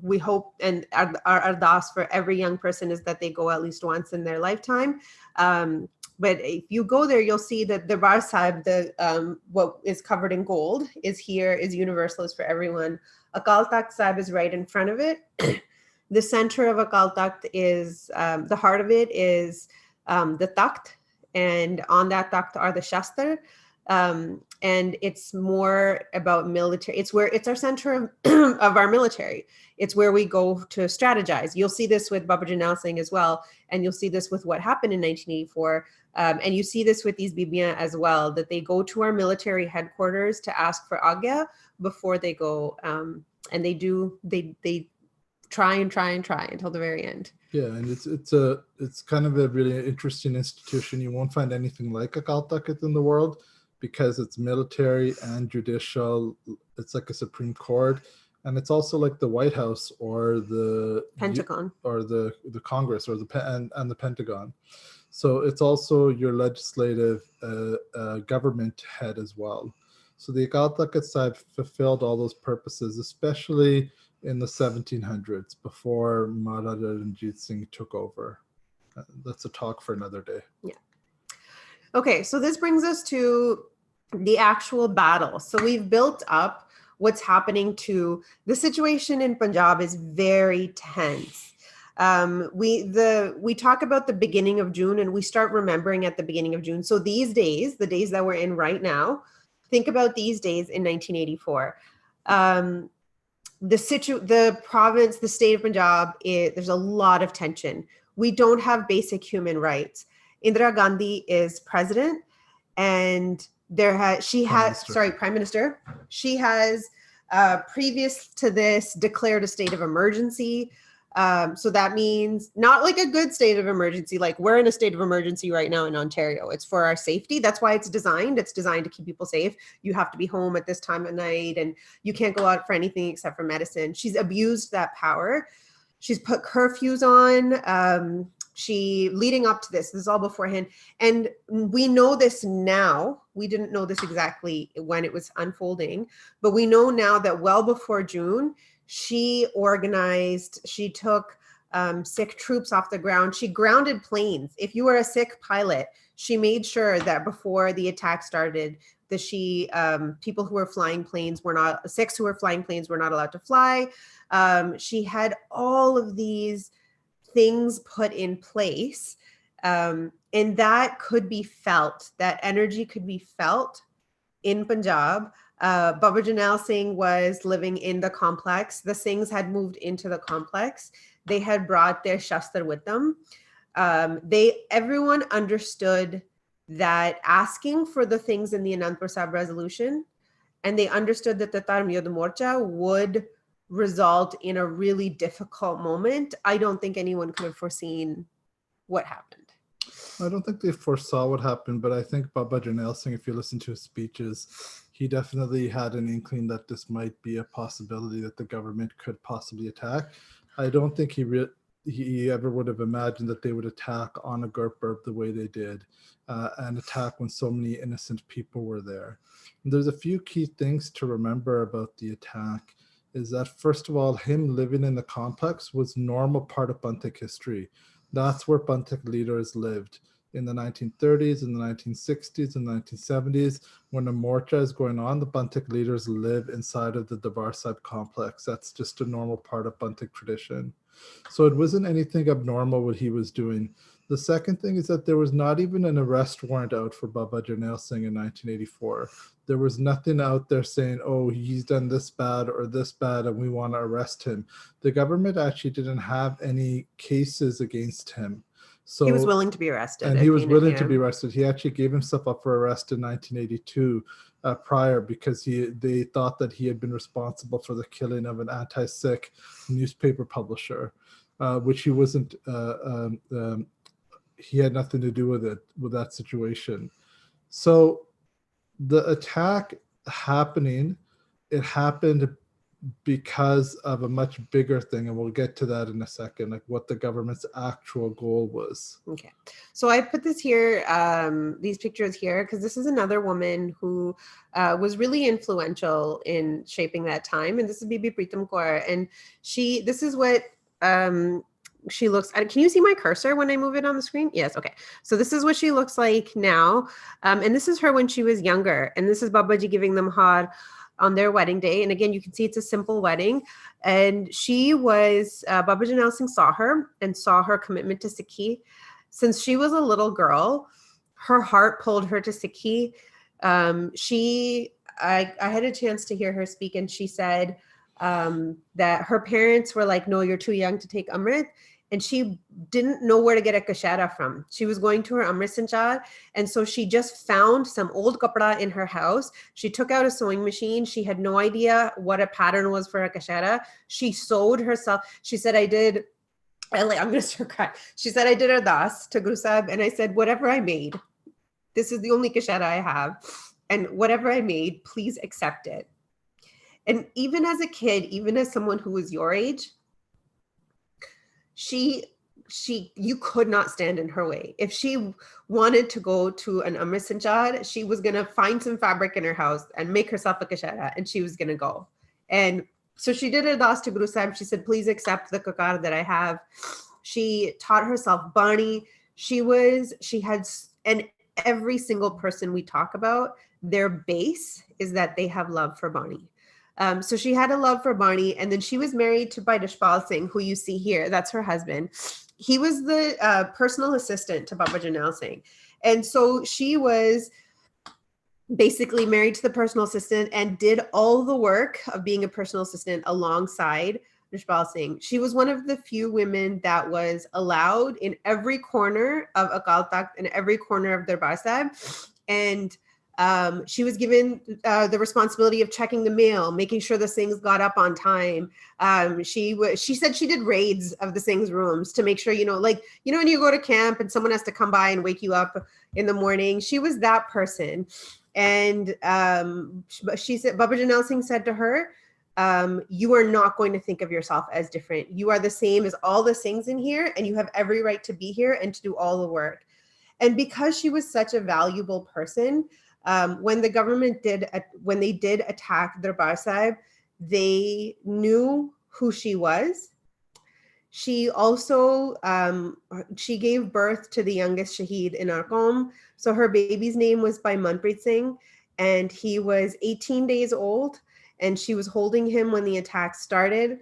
we hope, and our ardas for every young person is that they go at least once in their lifetime. But if you go there, you'll see that the Darbar Sahib, what is covered in gold is universal, is for everyone. Akal Takht Sahib is right in front of it. The center of Akal Takht is, the heart of it is the Takht, and on that Takht are the Shastra. And it's more about military. It's our center of our military. It's where we go to strategize. You'll see this with Baba Jarnail Singh as well, and you'll see this with what happened in 1984. And you see this with these bibiyan as well, that they go to our military headquarters to ask for agya before they go. And they try until the very end. Yeah, and it's kind of a really interesting institution. You won't find anything like a Akal Takht in the world because it's military and judicial. It's like a Supreme Court, and it's also like the White House or the Pentagon or the Congress or and the Pentagon. So it's also your legislative government head as well. So the Akal Takht Sahib fulfilled all those purposes, especially in the 1700s before Maharaja Ranjit Singh took over. That's a talk for another day. Yeah. Okay, so this brings us to the actual battle. So we've built up what's happening to the situation in Punjab is very tense. We talk about the beginning of June and we start remembering at the beginning of June. So these days, the days that we're in right now, think about these days in 1984. The province, the state of Punjab, there's a lot of tension. We don't have basic human rights. Indira Gandhi is president, and Prime Minister. She has previous to this declared a state of emergency. So that means not like a good state of emergency, like we're in a state of emergency right now in Ontario. It's for our safety. That's why it's designed. It's designed to keep people safe. You have to be home at this time of night and you can't go out for anything except for medicine. She's abused that power. She's put curfews on. Leading up to this is all beforehand. And we know this now. We didn't know this exactly when it was unfolding, but we know now that well before June, she took Sikh troops off the ground. She grounded planes. If you were a Sikh pilot, she made sure that before the attack started, that people who were flying planes Sikhs who were flying planes were not allowed to fly. She had all of these things put in place. And that could be felt, that energy could be felt in Punjab. Baba Janel Singh was living in the complex. The Singhs had moved into the complex. They had brought their shastra with them. Everyone understood that asking for the things in the Anandpur Sahib resolution, and they understood that the Dharm Yodh Morcha would result in a really difficult moment. I don't think anyone could have foreseen what happened. I don't think they foresaw what happened, but I think Baba Janel Singh, if you listen to his speeches, he definitely had an inkling that this might be a possibility that the government could possibly attack. I don't think he ever would have imagined that they would attack on a Gurpurb the way they did, and attack when so many innocent people were there. And there's a few key things to remember about the attack. Is that first of all, him living in the complex was normal part of Bantik history. That's where Bantik leaders lived in the 1930s, in the 1960s, and 1970s. When the Morcha is going on, the Bantik leaders live inside of the Darbar Sahib complex. That's just a normal part of Bantik tradition. So it wasn't anything abnormal what he was doing. The second thing is that there was not even an arrest warrant out for Baba Janel Singh in 1984. There was nothing out there saying, oh, he's done this bad or this bad and we want to arrest him. The government actually didn't have any cases against him. So he was willing to be arrested. And he was willing to be arrested. He actually gave himself up for arrest in 1982 prior because they thought that he had been responsible for the killing of an anti-Sikh newspaper publisher, which he wasn't. He had nothing to do with that situation. So the attack happened because of a much bigger thing, and we'll get to that in a second, like what the government's actual goal was. Okay, so I put this here, these pictures here, because this is another woman who was really influential in shaping that time, and this is Bibi Pritam Kaur, and this is what she looks. Can you see my cursor when I move it on the screen? Yes. Okay. So this is what she looks like now, and this is her when she was younger, and this is Babaji giving them har on their wedding day. And again, you can see it's a simple wedding. And she was, Baba Janel Singh saw her and saw her commitment to Sikhi. Since she was a little girl, her heart pulled her to Sikhi. I had a chance to hear her speak, and she said, that her parents were like, no, you're too young to take Amrit. And she didn't know where to get a kashara from. She was going to her Amrit Sanchar. And so she just found some old kapda in her house. She took out a sewing machine. She had no idea what a pattern was for a kashara. She sewed herself. She said, I'm going to start crying. She said, I did ardas to Guru Sahib. And I said, whatever I made, this is the only kashara I have. And whatever I made, please accept it. And even as a kid, even as someone who was your age, you could not stand in her way. If she wanted to go to an Amrit Sanchar, she was going to find some fabric in her house and make herself a kashara, and she was going to go. And so she did ardas to Guru Sahib. She said, please accept the kakar that I have. She taught herself Bani. And every single person we talk about, their base is that they have love for Bani. So she had a love for Barney, and then she was married to Dishpal Singh, who you see here. That's her husband. He was the personal assistant to Baba Janel Singh. And so she was basically married to the personal assistant and did all the work of being a personal assistant alongside Dishpal Singh. She was one of the few women that was allowed in every corner of Akal Takht and every corner of Darbar Sahib. And she was given the responsibility of checking the mail, making sure the Singhs got up on time. She said she did raids of the Singhs' rooms to make sure, when you go to camp and someone has to come by and wake you up in the morning. She was that person. And she said, Baba Janel Singh said to her, you are not going to think of yourself as different. You are the same as all the Singhs in here, and you have every right to be here and to do all the work. And because she was such a valuable person, when the government did attack Darbar Sahib, they knew who she was. She also, she gave birth to the youngest Shaheed in our qawm. So her baby's name was by Manpreet Singh, and he was 18 days old, and she was holding him when the attack started.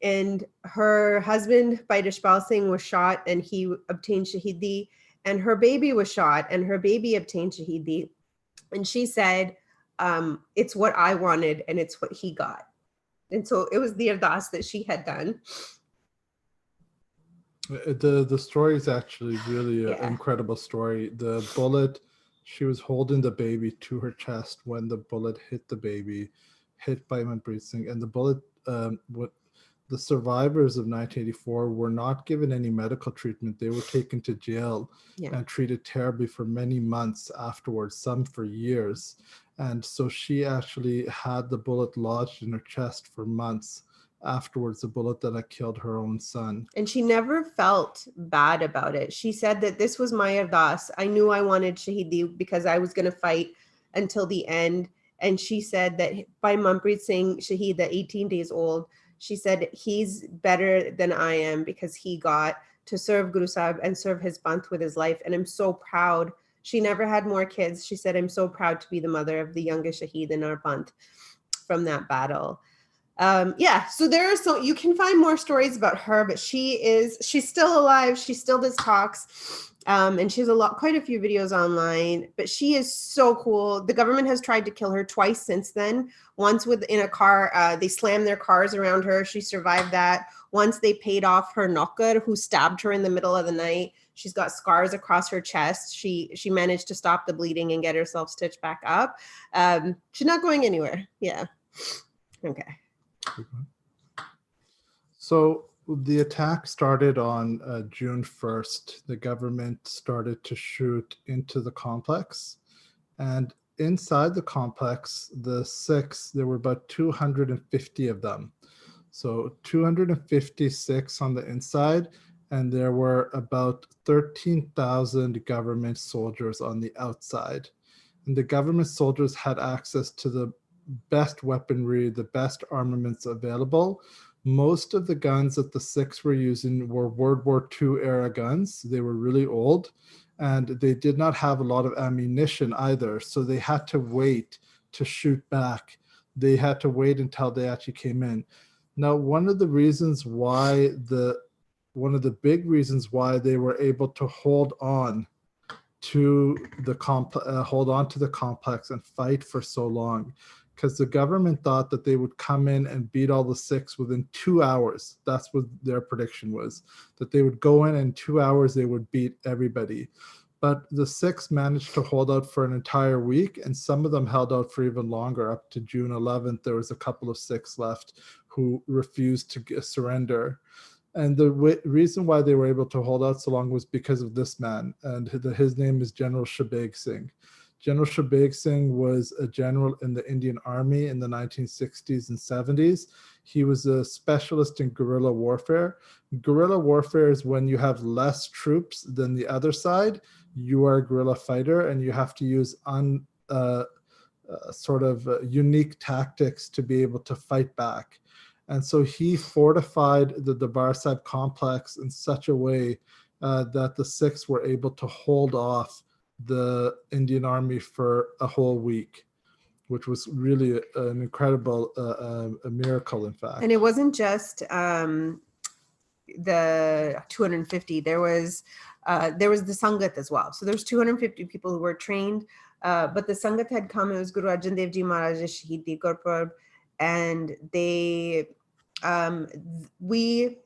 And her husband, by Dishpal Singh, was shot, and he obtained Shaheedi, and her baby was shot, and her baby obtained Shaheedi. And she said, it's what I wanted, and it's what he got. And so it was the ardas that she had done. The story is actually really an incredible story. The bullet, she was holding the baby to her chest when the bullet hit the baby, hit by Manpreet Singh. And the bullet, the survivors of 1984 were not given any medical treatment. They were taken to jail and treated terribly for many months afterwards, some for years. And so she actually had the bullet lodged in her chest for months afterwards, the bullet that had killed her own son. And she never felt bad about it. She said that this was my ardas. I knew I wanted Shaheedi because I was going to fight until the end. And she said that by Manpreet Singh Shaheed, at 18 days old, she said, he's better than I am because he got to serve Guru Sahib and serve his Panth with his life. And I'm so proud. She never had more kids. She said, I'm so proud to be the mother of the youngest Shaheed in our Panth from that battle. So you can find more stories about her, but she's still alive. She still does talks. And she has quite a few videos online, but she is so cool. The government has tried to kill her twice since then. Once in a car, they slammed their cars around her. She survived that. Once they paid off her knocker, who stabbed her in the middle of the night. She's got scars across her chest. She managed to stop the bleeding and get herself stitched back up. She's not going anywhere. Yeah. Okay. So the attack started on June 1st. The government started to shoot into the complex. And inside the complex, there were about 250 of them. So 256 on the inside, and there were about 13,000 government soldiers on the outside. And the government soldiers had access to the best weaponry, the best armaments available. Most of the guns that the Sikhs were using were World War II era guns. They were really old, and they did not have a lot of ammunition either. So they had to wait to shoot back. They had to wait until they actually came in. Now, one of the big reasons why they were able to hold on to the complex and fight for so long, because the government thought that they would come in and beat all the Sikhs within 2 hours. That's what their prediction was, that they would go in 2 hours, they would beat everybody. But the Sikhs managed to hold out for an entire week, and some of them held out for even longer. Up to June 11th, there was a couple of Sikhs left who refused to surrender. And the reason why they were able to hold out so long was because of this man, and his name is General Shabeg Singh. General Shabeg Singh was a general in the Indian Army in the 1960s and 70s. He was a specialist in guerrilla warfare. Guerrilla warfare is when you have less troops than the other side. You are a guerrilla fighter, and you have to use unique tactics to be able to fight back. And so he fortified the Darbar Sahib complex in such a way that the Sikhs were able to hold off the Indian Army for a whole week, which was really an incredible a miracle, in fact. And it wasn't just the 250. There was the Sangat as well. So there's 250 people who were trained, but the Sangat had come. It was Guru Arjan Dev Ji Maharaj's Shahidi Gurpurab, and we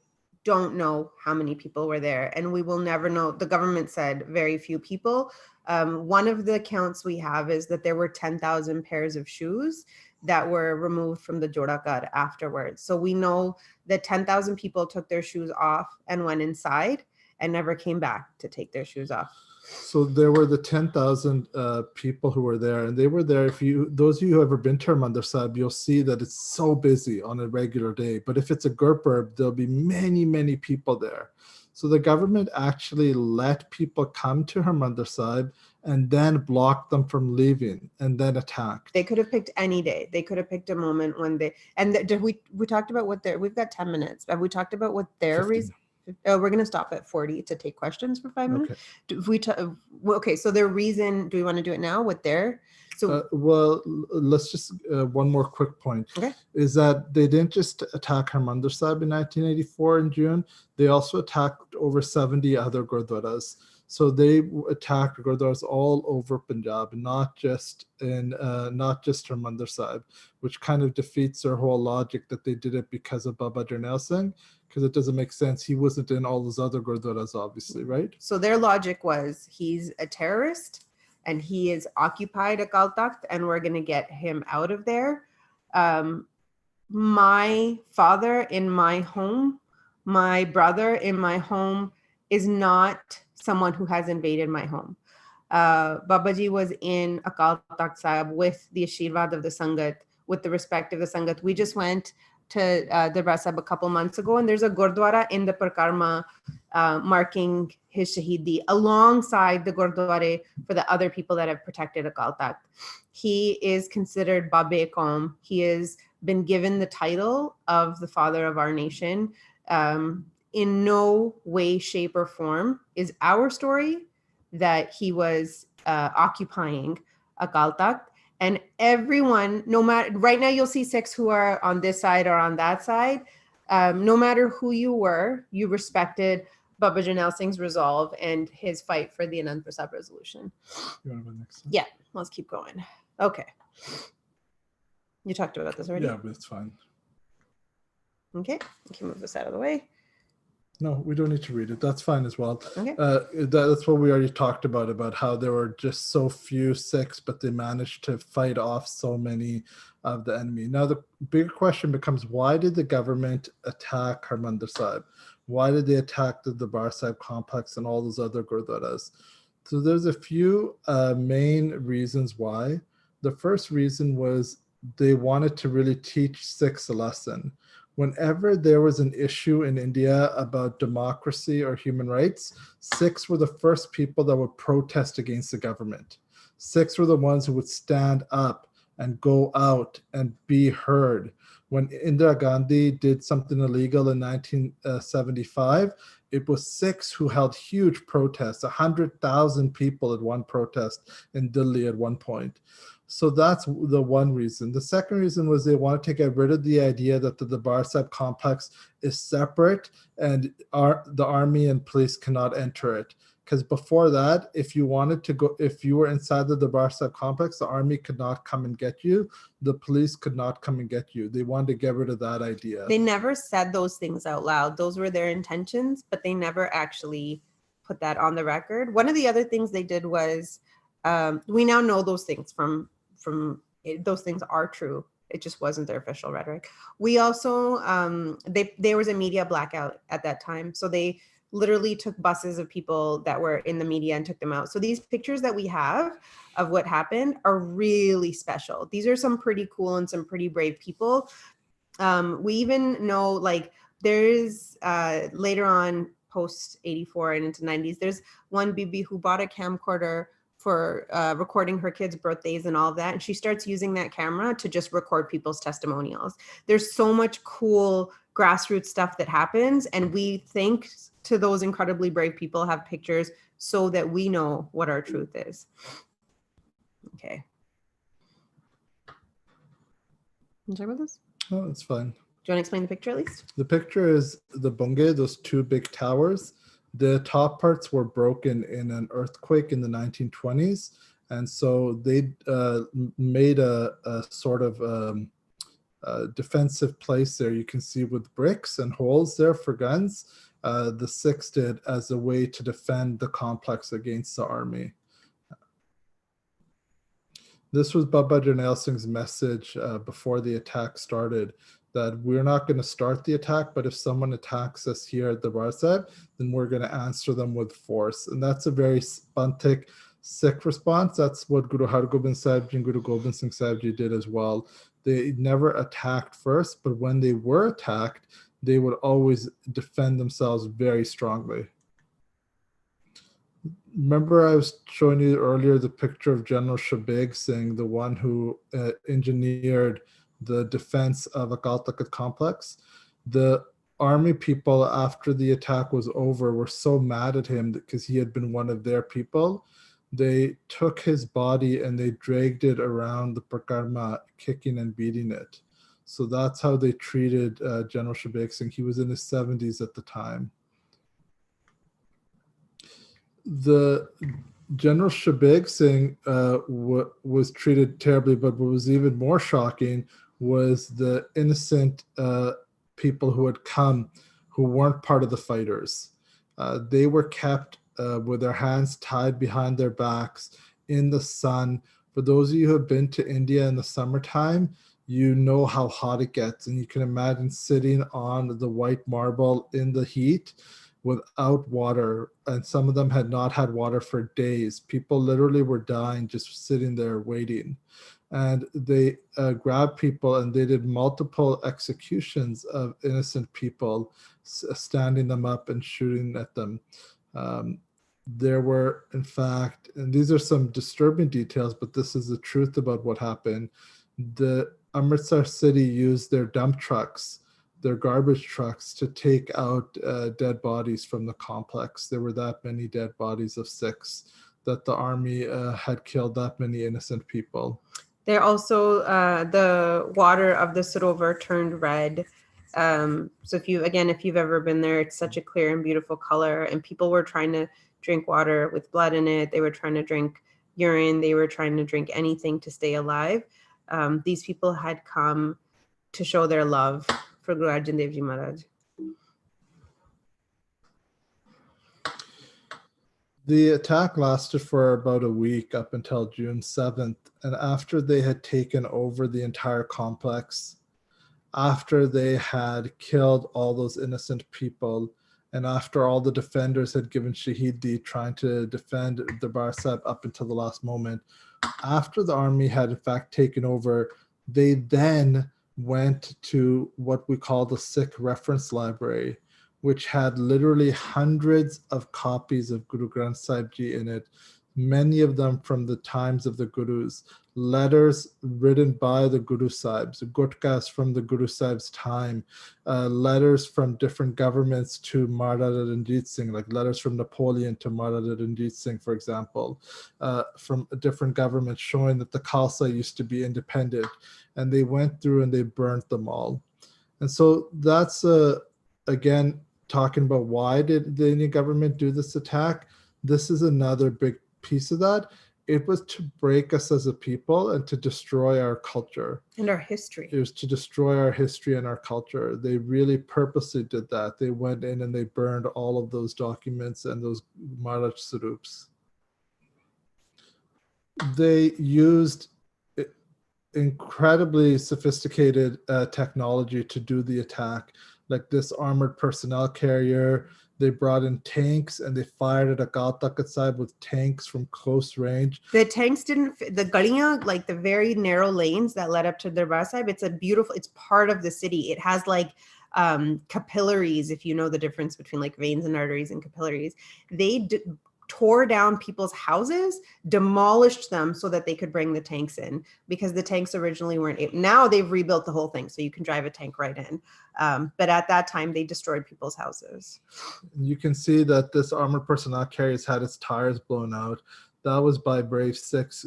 don't know how many people were there, and we will never know. The government said very few people. One of the accounts we have is that there were 10,000 pairs of shoes that were removed from the Jodakar afterwards. So we know that 10,000 people took their shoes off and went inside and never came back to take their shoes off. So there were the 10,000 people who were there, and they were there. Those of you who have ever been to Harmandir Sahib, you'll see that it's so busy on a regular day. But if it's a Gurpurab, there'll be many, many people there. So the government actually let people come to Harmandir Sahib and then blocked them from leaving and then attacked. They could have picked any day. They could have picked a moment when we talked about we've got 10 minutes. Have we talked about what their 15. reason? Oh, we're going to stop at 40 to take questions for 5 minutes. Okay. Okay, so their reason, do we want to do it now with their? So well, let's just one more quick point. Okay. Is that they didn't just attack Harmandir Sahib in 1984 in June. They also attacked over 70 other gurdwaras. So they attacked gurdwaras all over Punjab, not just Harmandir Sahib, which kind of defeats their whole logic that they did it because of Baba Jarnail Singh, because it doesn't make sense. He wasn't in all those other gurdwaras, obviously, right? So their logic was he's a terrorist and he is occupied Akal Takht, and we're going to get him out of there. My father in my home, my brother in my home is not someone who has invaded my home. Babaji was in Akal Takht Sahib with the Ashirwad of the Sangat, with the respect of the Sangat. We just went to Darbar Sahib a couple months ago, and there's a Gurdwara in the Parkarma marking his Shahidi alongside the Gurdwara for the other people that have protected Akal Takht. He is considered Babe Qaum. He has been given the title of the father of our nation. In no way, shape, or form is our story that he was occupying Akal Takht. And everyone, no matter, right now you'll see Sikhs who are on this side or on that side. No matter who you were, you respected Baba Jarnail Singh's resolve and his fight for the Anand Prasad resolution. You want to go next? Yeah, let's keep going. Okay. You talked about this already? Yeah, but it's fine. Okay, we can move this out of the way. No, we don't need to read it. That's fine as well. Okay. That's what we already talked about how there were just so few Sikhs, but they managed to fight off so many of the enemy. Now, the bigger question becomes, why did the government attack Harmandir Sahib? Why did they attack the Darbar Sahib complex and all those other gurdwaras? So there's a few main reasons why. The first reason was they wanted to really teach Sikhs a lesson. Whenever there was an issue in India about democracy or human rights, Sikhs were the first people that would protest against the government. Sikhs were the ones who would stand up and go out and be heard. When Indira Gandhi did something illegal in 1975, it was Sikhs who held huge protests, 100,000 people at one protest in Delhi at one point. So that's the one reason. The second reason was they wanted to get rid of the idea that the Darbar Sahib complex is separate and the army and police cannot enter it. because before that, if you wanted to go, if you were inside the Darbar Sahib complex, the army could not come and get you. The police could not come and get you. They wanted to get rid of that idea. They never said those things out loud. Those were their intentions, but they never actually put that on the record. One of the other things they did was, we now know those things from those things are true. It just wasn't their official rhetoric. We also, there was a media blackout at that time. So they literally took buses of people that were in the media and took them out. So these pictures that we have of what happened are really special. These are some pretty cool and some pretty brave people. We even know, like, there's later on post 84 and into 90s, there's one Bibi who bought a camcorder for recording her kids' birthdays and all of that. And she starts using that camera to just record people's testimonials. There's so much cool grassroots stuff that happens. And we think to those incredibly brave people have pictures so that we know what our truth is. Okay. Can you talk about this? Oh, it's fine. Do you want to explain the picture at least? The picture is the Bungay, those two big towers. The top parts were broken in an earthquake in the 1920s. And so they made a sort of defensive place there. You can see with bricks and holes there for guns. The Sikhs did as a way to defend the complex against the army. This was Baba Jarnail Singh's message before the attack started, that we're not going to start the attack, but if someone attacks us here at the Darbar Sahib, then we're going to answer them with force. And that's a very spontaneous Sikh response. That's what Guru Hargobind Sahib Ji and Guru Gobind Singh Sahib Ji did as well. They never attacked first, but when they were attacked, they would always defend themselves very strongly. Remember I was showing you earlier the picture of General Shabig Singh, the one who engineered the defense of Akal Takht complex. The army people, after the attack was over, were so mad at him because he had been one of their people. They took his body and they dragged it around the Prakarma, kicking and beating it. So that's how they treated General Shabig Singh. He was in his 70s at the time. The General Shabig Singh was treated terribly, but what was even more shocking was the innocent people who had come who weren't part of the fighters. They were kept with their hands tied behind their backs in the sun. For those of you who have been to India in the summertime, you know how hot it gets, and you can imagine sitting on the white marble in the heat without water, and some of them had not had water for days. People literally were dying just sitting there waiting. And they grabbed people and they did multiple executions of innocent people, standing them up and shooting at them. There were, in fact, and these are some disturbing details, but this is the truth about what happened. The Amritsar city used their dump trucks, their garbage trucks, to take out dead bodies from the complex. There were that many dead bodies of Sikhs that the army had killed that many innocent people. There also, the water of the Sarovar turned red. So if you've ever been there, it's such a clear and beautiful color, and people were trying to drink water with blood in it. They were trying to drink urine. They were trying to drink anything to stay alive. These people had come to show their love for Guru Arjan Dev Ji Maharaj. The attack lasted for about a week up until June 7th. And after they had taken over the entire complex, after they had killed all those innocent people, and after all the defenders had given Shahidi trying to defend the Darbar Sahib up until the last moment, after the army had in fact taken over, they then went to what we call the Sikh Reference Library, which had literally hundreds of copies of Guru Granth Sahib Ji in it, many of them from the times of the Gurus, letters written by the Guru Sahibs, gutkas from the Guru Sahib's time, letters from different governments to Maharaja Ranjit Singh, like letters from Napoleon to Maharaja Ranjit Singh, for example, from different governments showing that the Khalsa used to be independent. And they went through and they burnt them all. And so that's, again, talking about why did the Indian government do this attack. This is another big piece of that. It was to break us as a people and to destroy our culture. And our history. It was to destroy our history and our culture. They really purposely did that. They went in and they burned all of those documents and those Maharaj Sarups. They used incredibly sophisticated technology to do the attack, like this armored personnel carrier. They brought in tanks and they fired at Akal Takht Sahib with tanks from close range. The tanks didn't, the galiyan, like the very narrow lanes that led up to Darbar Sahib, it's part of the city. It has like capillaries, if you know the difference between like veins and arteries and capillaries. They tore down people's houses, demolished them so that they could bring the tanks in, because the tanks originally weren't able. Now they've rebuilt the whole thing so you can drive a tank right in. But at that time, they destroyed people's houses. You can see that this armored personnel carrier had its tires blown out. That was by brave Sikhs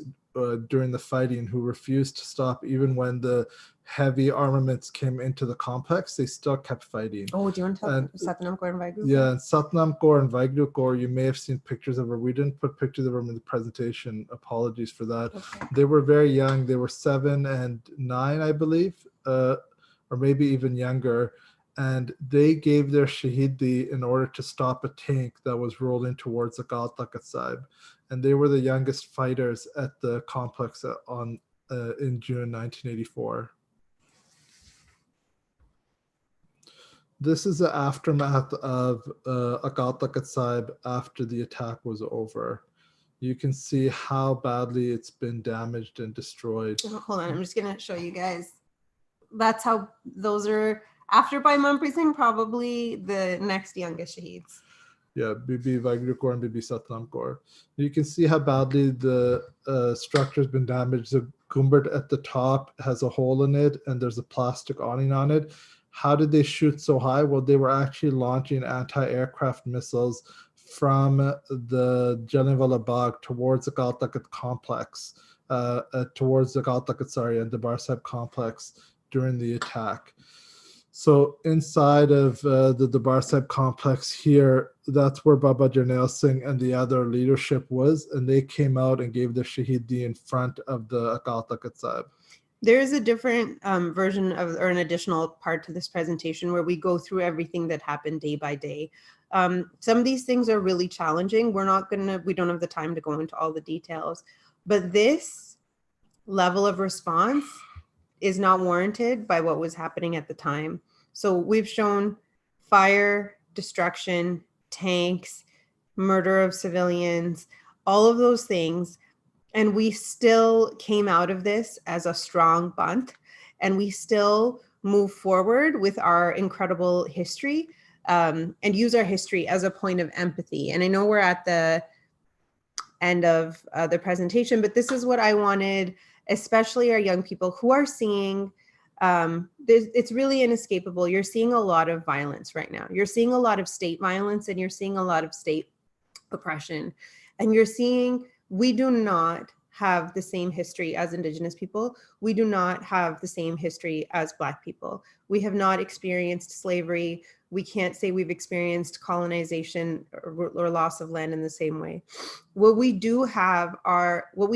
during the fighting, who refused to stop even when the heavy armaments came into the complex. They still kept fighting. Oh, do you want to tell Satnam Kaur and Vaiguru? Yeah, and Satnam Kaur and Vaiguru Kaur, you may have seen pictures of her. We didn't put pictures of them in the presentation. Apologies for that. Okay. They were very young. They were 7 and 9, I believe, or maybe even younger. And they gave their Shahidi in order to stop a tank that was rolling towards Akal Takht Sahib. And they were the youngest fighters at the complex in June 1984. This is the aftermath of Akal Takht Sahib after the attack was over. You can see how badly it's been damaged and destroyed. Hold on, I'm just gonna show you guys. That's how those are, after Bhai Manpreet Singh, probably the next youngest Shaheeds. Yeah, Bibi Vaiguru Kaur and Bibi Satnam Kaur. You can see how badly the structure's been damaged. The gumbad at the top has a hole in it and there's a plastic awning on it. How did they shoot so high? Well, they were actually launching anti-aircraft missiles from the Jallianwala Bagh towards the Akal Takht complex, towards the Akal Takht, and the Darbar Sahib complex during the attack. So inside of the Darbar Sahib complex here, that's where Baba Jarnail Singh and the other leadership was, and they came out and gave their Shahidi in front of the Akal Takht Sahib. There is a different version of, or an additional part to this presentation where we go through everything that happened day by day. Some of these things are really challenging. We don't have the time to go into all the details, but this level of response is not warranted by what was happening at the time. So we've shown fire, destruction, tanks, murder of civilians, all of those things. And we still came out of this as a strong Panth, and we still move forward with our incredible history, and use our history as a point of empathy. And I know we're at the end of the presentation, but this is what I wanted, especially our young people who are seeing, it's really inescapable. You're seeing a lot of violence right now. You're seeing a lot of state violence, and you're seeing a lot of state oppression. And you're seeing, we do not have the same history as Indigenous people. We do not have the same history as Black people. We have not experienced slavery. We can't say we've experienced colonization or loss of land in the same way. What we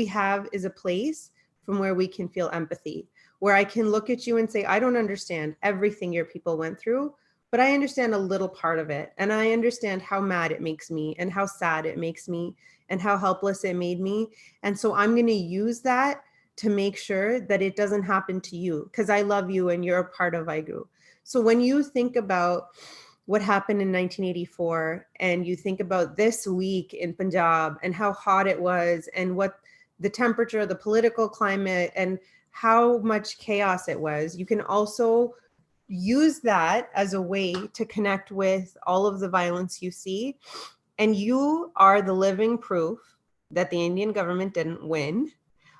have is a place from where we can feel empathy, where I can look at you and say, I don't understand everything your people went through, but I understand a little part of it. And I understand how mad it makes me and how sad it makes me and how helpless it made me. And so I'm going to use that to make sure that it doesn't happen to you, because I love you and you're a part of Vaiguru. So when you think about what happened in 1984 and you think about this week in Punjab and how hot it was and what the temperature, the political climate, and how much chaos it was, you can also use that as a way to connect with all of the violence you see. And you are the living proof that the Indian government didn't win.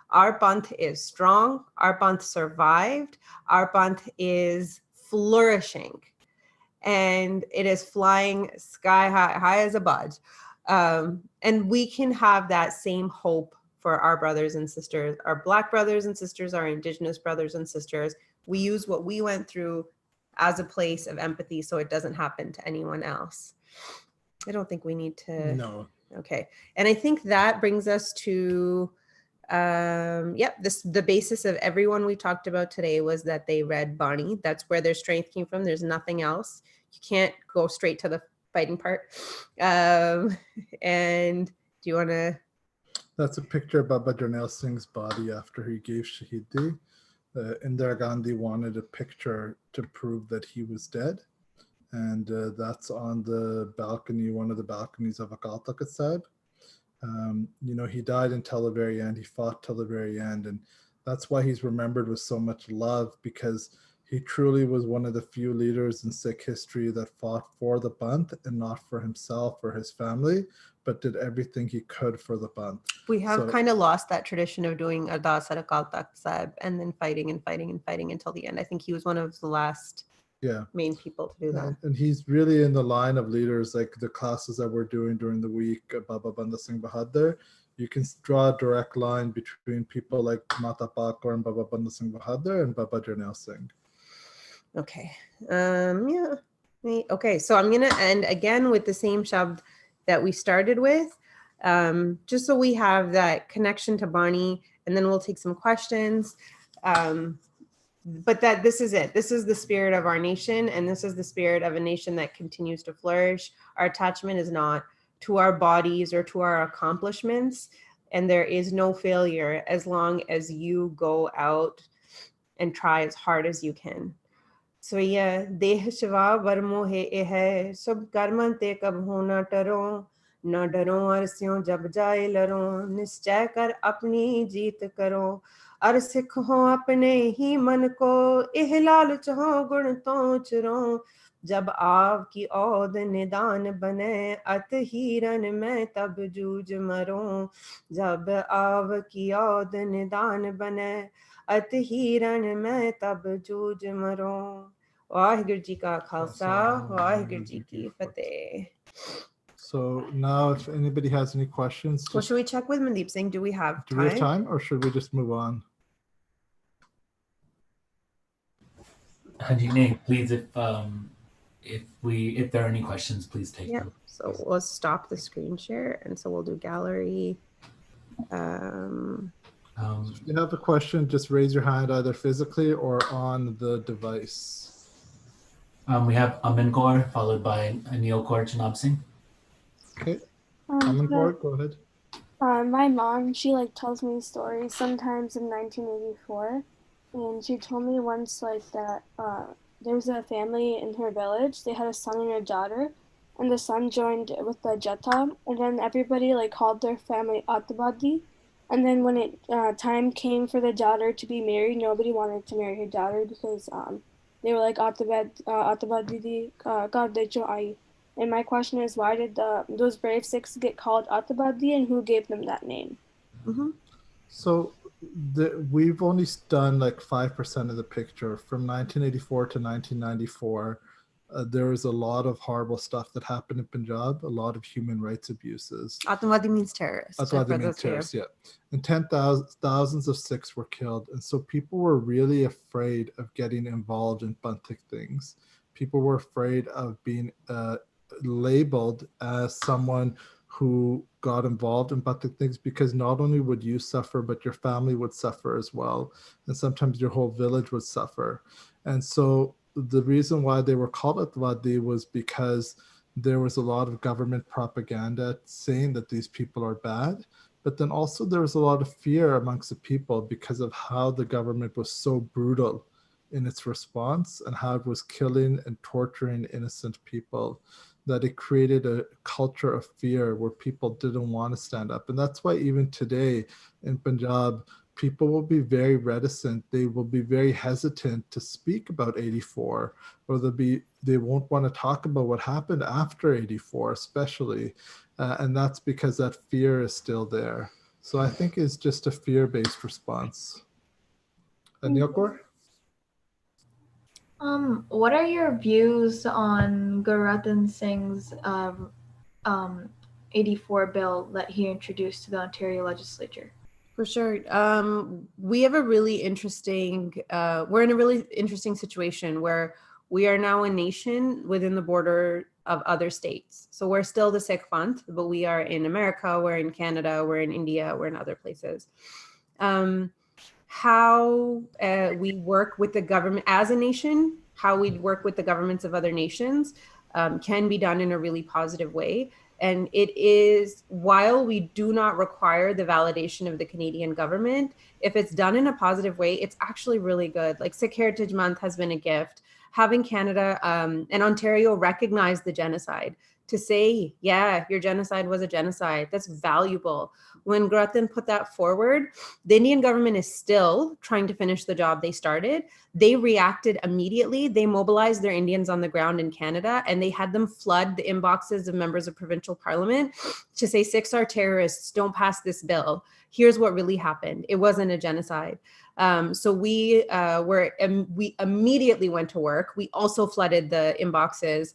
Our Panth is strong. Our Panth survived. Our Panth is flourishing. And it is flying sky high as a bud. And we can have that same hope for our brothers and sisters, our Black brothers and sisters, our Indigenous brothers and sisters. We use what we went through as a place of empathy so it doesn't happen to anyone else. I don't think we need to Okay. And I think that brings us to, the basis of everyone we talked about today was that they read Bani. That's where their strength came from. There's nothing else. You can't go straight to the fighting part. And do you want to? That's a picture of Baba Jarnail Singh's body after he gave Shahidi. Indira Gandhi wanted a picture to prove that he was dead. And that's on the balcony, one of the balconies of Akal Takht Sahib. He died until the very end. He fought till the very end. And that's why he's remembered with so much love, because he truly was one of the few leaders in Sikh history that fought for the Panth and not for himself or his family, but did everything he could for the Panth. We have kind of lost that tradition of doing Ardas at Akal Takht Sahib and then fighting and fighting and fighting until the end. I think he was one of the last main people to do that. And he's really in the line of leaders, like the classes that we're doing during the week, Baba Banda Singh Bahadur. You can draw a direct line between people like Mata Pakar and Baba Banda Singh Bahadur and Baba Jarnail Singh. Okay. Okay, so I'm going to end again with the same shabd that we started with, just so we have that connection to Bani, and then we'll take some questions. But that this is it. This is the spirit of our nation, and this is the spirit of a nation that continues to flourish. Our attachment is not to our bodies or to our accomplishments, and there is no failure as long as you go out and try as hard as you can. So yeah, deh shiva varmo he hai sab karman te kab hona taro na daro arsyon jab jaye laro nischay kar apni jeet karo ar sikh ho apne hi man ko ihlal chaho gun to chro jab aap ki aud nidan bane at hiran main tab juj maro jab aap ki aud nidan bane at hiran main tab juj maro. Waheguru ji ਕਾ ਖਾਲਸਾ ਵਾਹਿਗੁਰੂ ਜੀ ਕੀ ਫਤਿਹ. So now if anybody has any questions, well, should we check with Mandeep Singh? Do we have time? Do we have time, or should we just move on? Hanjini, please, if there are any questions, please take them. So we'll stop the screen share, and so we'll do gallery. If you have a question, just raise your hand either physically or on the device. We have Amin Kaur, followed by Anil Kaur Janab Singh. Okay. Amin Kaur, go ahead. My mom, she tells me stories sometimes in 1984, and she told me once that there was a family in her village. They had a son and a daughter, and the son joined with the Jata, and then everybody called their family Attabadi. And then when time came for the daughter to be married, nobody wanted to marry her daughter because they were like Attabadi Kadecho Ai. And my question is, why did those brave Sikhs get called Attabadi, and who gave them that name? Mm-hmm. So we've only done 5% of the picture. From 1984 to 1994, there was a lot of horrible stuff that happened in Punjab, a lot of human rights abuses. Atmawadi means terrorist. Atmawadi means terrorist, yeah. And thousands of Sikhs were killed. And so people were really afraid of getting involved in Panthik things. People were afraid of being labeled as someone who got involved in Panthik things, because not only would you suffer, but your family would suffer as well. And sometimes your whole village would suffer. And so the reason why they were called Atmawadi was because there was a lot of government propaganda saying that these people are bad, but then also there was a lot of fear amongst the people because of how the government was so brutal in its response and how it was killing and torturing innocent people, that it created a culture of fear where people didn't want to stand up. And that's why even today in Punjab, people will be very reticent. They will be very hesitant to speak about 84, or they won't want to talk about what happened after 84, especially. And that's because that fear is still there. So I think it's just a fear-based response. Anil Kaur? What are your views on Guru Ratan Singh's 84 bill that he introduced to the Ontario legislature? For sure. We have a really interesting, we're in a really interesting situation where we are now a nation within the border of other states. So we're still the Sikh Panth, but we are in America, we're in Canada, we're in India, we're in other places. How we work with the government as a nation, how we work with the governments of other nations can be done in a really positive way. And it is, while we do not require the validation of the Canadian government, if it's done in a positive way, it's actually really good. Like Sikh Heritage Month has been a gift. Having Canada and Ontario recognize the genocide, to say, yeah, your genocide was a genocide, that's valuable. When Guratan put that forward, the Indian government is still trying to finish the job they started. They reacted immediately. They mobilized their Indians on the ground in Canada, and they had them flood the inboxes of members of provincial parliament to say, Sikhs are terrorists, don't pass this bill. Here's what really happened. It wasn't a genocide. So we immediately went to work. We also flooded the inboxes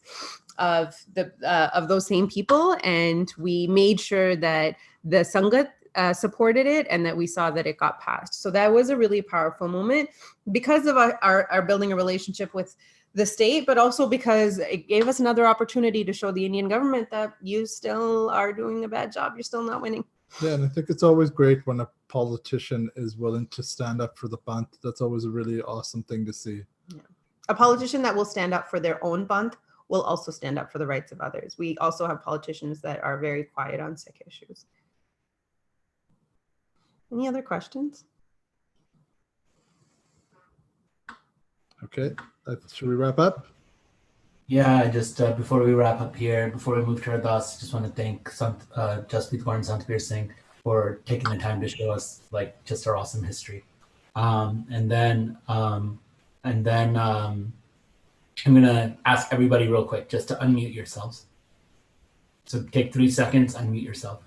of those same people, and we made sure that the Sangat supported it and that we saw that it got passed. So that was a really powerful moment because of our building a relationship with the state, but also because it gave us another opportunity to show the Indian government that you still are doing a bad job. You're still not winning. Yeah, and I think it's always great when a politician is willing to stand up for the Panth. That's always a really awesome thing to see. Yeah. A politician that will stand up for their own Panth will also stand up for the rights of others. We also have politicians that are very quiet on Sikh issues. Any other questions? Okay, should we wrap up? Yeah, just before we wrap up here, before we move to our thoughts, just want to thank Jasprit Kaur and Santveer Singh for taking the time to show us like just our awesome history. And then I'm gonna ask everybody real quick just to unmute yourselves. So take 3 seconds, unmute yourself.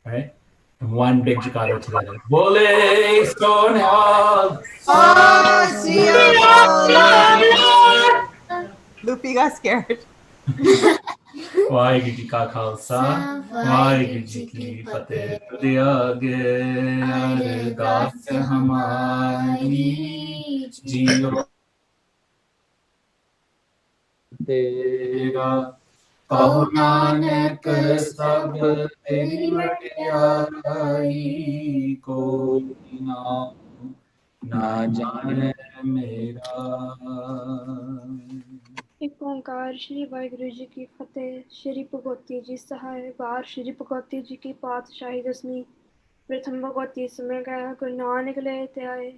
All right, and one big Jagara together. Bole Stonewall. Lupi got scared. Waheguru ji ਕਾ ਖਾਲਸਾ ਵਾਹਿਗੁਰੂ ਜੀ ਕੀ ਫਤਿਹ ਤੁਦੇ ਅਗੇ ਅਰਦਾਸ ਹਮਾਰੀ JIO ਤੇਰਾ ਕਹੋ ਨਾਨਕ ਸਭ ਤੇਰੀ ਵਡਿਆਈ ਕੋਈ ਨਾ ਜਾਣੇ ਮੇਰਾ। ਇੱਕ ਓਂਕਾਰ ਸ਼੍ਰੀ ਵਾਹਿਗੁਰੂ ਜੀ ਕੀ ਫਤਿਹ। ਸ਼੍ਰੀ ਭਗਵਤੀ ਜੀ ਸਹਾਇ ਵਾਰ ਸ਼੍ਰੀ ਭਗਵਤੀ ਜੀ ਕੀ ਪਾਤਸ਼ਾਹੀ ਦਸਵੀਂ ਪ੍ਰਥਮ ਭਗਵਤੀ ਸਮੇਂ ਗਏ ਗੁਰੂ ਨਾਨਕ ਲੈ ਤੇ ਆਏ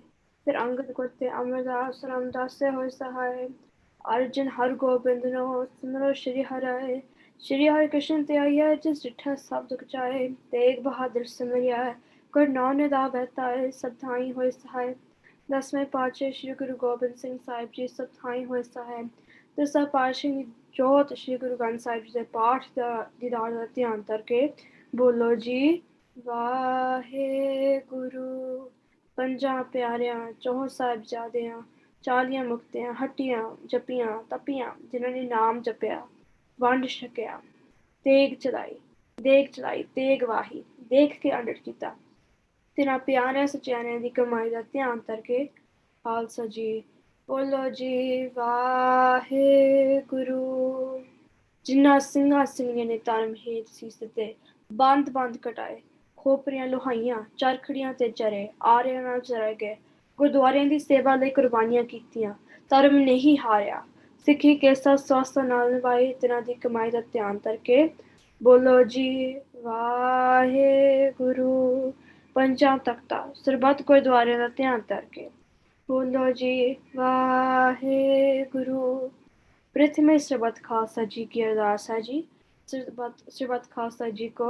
ਫਿਰ ਅੰਗਦ ਗੁਰ ਤੇ ਅਮਰਦਾਸ ਰਾਮਦਾਸੇ ਹੋਏ ਸਹਾਇ ਅਰਜਨ ਹਰ ਗੋਬਿੰਦ ਨੋ ਸਿਮਰੋ ਸ਼੍ਰੀ ਹਰਿ ਸ਼੍ਰੀ ਹਰਿ ਕ੍ਰਿਸ਼ਨ ਤੇ ਆਈਐ ਜਿਸ ਡਿਠਾ ਸਭ ਦੁਖ ਜਾਏ ਤੇਗ ਬਹਾਦਰ ਸਿਮਰਿਆ ਗੁਰੂ ਨਾਨਕ ਦਾ ਬਹਿਤਾਏ ਸਭ ਥਾਈ ਹੋਏ ਸਹਾਇ। ਦਸਵੇਂ ਪਾਤਸ਼ਾਹ ਸ਼੍ਰੀ ਗੁਰੂ ਗੋਬਿੰਦ ਸਿੰਘ ਸਾਹਿਬ ਜੀ ਸਭ ਥਾਈ ਹੋਏ ਸਹਾਇ। ਦਸਾਂ ਪਾਤਸ਼ਾਹੀ ਦੀ ਜੋਤ ਸ਼੍ਰੀ ਗੁਰੂ ਗ੍ਰੰਥ ਸਾਹਿਬ ਜੀ ਦੇ ਪਾਠ ਦਾ ਦੀਦਾਰ ਦਾ ਧਿਆਨ ਕਰਕੇ ਬੋਲੋ ਜੀ ਵਾਹਿਗੁਰੂ। ਪੰਜਾਂ ਪਿਆਰਿਆਂ ਚੌਹਾਂ ਸਾਹਿਬਜ਼ਾਦਿਆਂ 40 ਮੁਕਤਿਆਂ ਹੱਟੀਆਂ ਜਪੀਆਂ ਤਪੀਆਂ ਜਿਨ੍ਹਾਂ ਨੇ ਨਾਮ ਜਪਿਆ ਵੰਡ ਛਕਿਆ ਤੇਗ ਚਲਾਈ ਤੇਗ ਵਾਹੀ ਦੇਖ ਕੇ ਅੰਡਰ ਕੀਤਾ ਤਿਨਾਂ ਪਿਆਰਿਆਂ ਸਚਿਆਰਿਆਂ ਦੀ ਕਮਾਈ ਦਾ ਧਿਆਨ ਕਰਕੇ ਖਾਲਸਾ ਜੀ ਬੋਲੋ ਜੀ ਵਾਹਿਗੁਰੂ। ਜਿਨ੍ਹਾਂ ਸਿੰਘਾਂ ਸਿੰਘੀਆਂ ਨੇ ਧਰਮ ਹੇਠ ਸੀਸ ਦਿੱਤੇ ਬੰਦ ਕਟਾਏ ਖੋਪਰੀਆਂ ਲੁਹਾਈਆਂ ਚਰਖੜੀਆਂ ਤੇ ਚਰੇ ਆਰਿਆਂ ਨਾਲ ਚਰਾਏ ਗਏ ਗੁਰਦੁਆਰਿਆਂ ਦੀ ਸੇਵਾ ਲਈ ਕੁਰਬਾਨੀਆਂ ਕੀਤੀਆਂ ਧਰਮ ਨਹੀਂ ਹਾਰਿਆ ਸਿੱਖੀ ਕੇਸਾ ਸਵਾਸਾਂ ਨਾਲ ਨਿਭਾਈ ਤਿਨਾਂ ਦੀ ਕਮਾਈ ਦਾ ਧਿਆਨ ਕਰਕੇ ਬੋਲੋ ਜੀ ਵਾਹਿਗੁਰੂ। ਪੰਜਾਂ ਤਖਤਾਂ ਸਰਬੱਤ ਗੁਰਦੁਆਰਿਆਂ ਦਾ ਧਿਆਨ ਕਰਕੇ ਬੋਲੋ ਜੀ ਵਾਹਿਗੁਰੂ। ਪ੍ਰਥਮੇ ਸਰਬੱਤ ਖਾਲਸਾ ਜੀ ਕੀ ਅਰਦਾਸ ਹੈ ਜੀ ਸਰਬੱਤ ਖਾਲਸਾ ਜੀ ਕੋ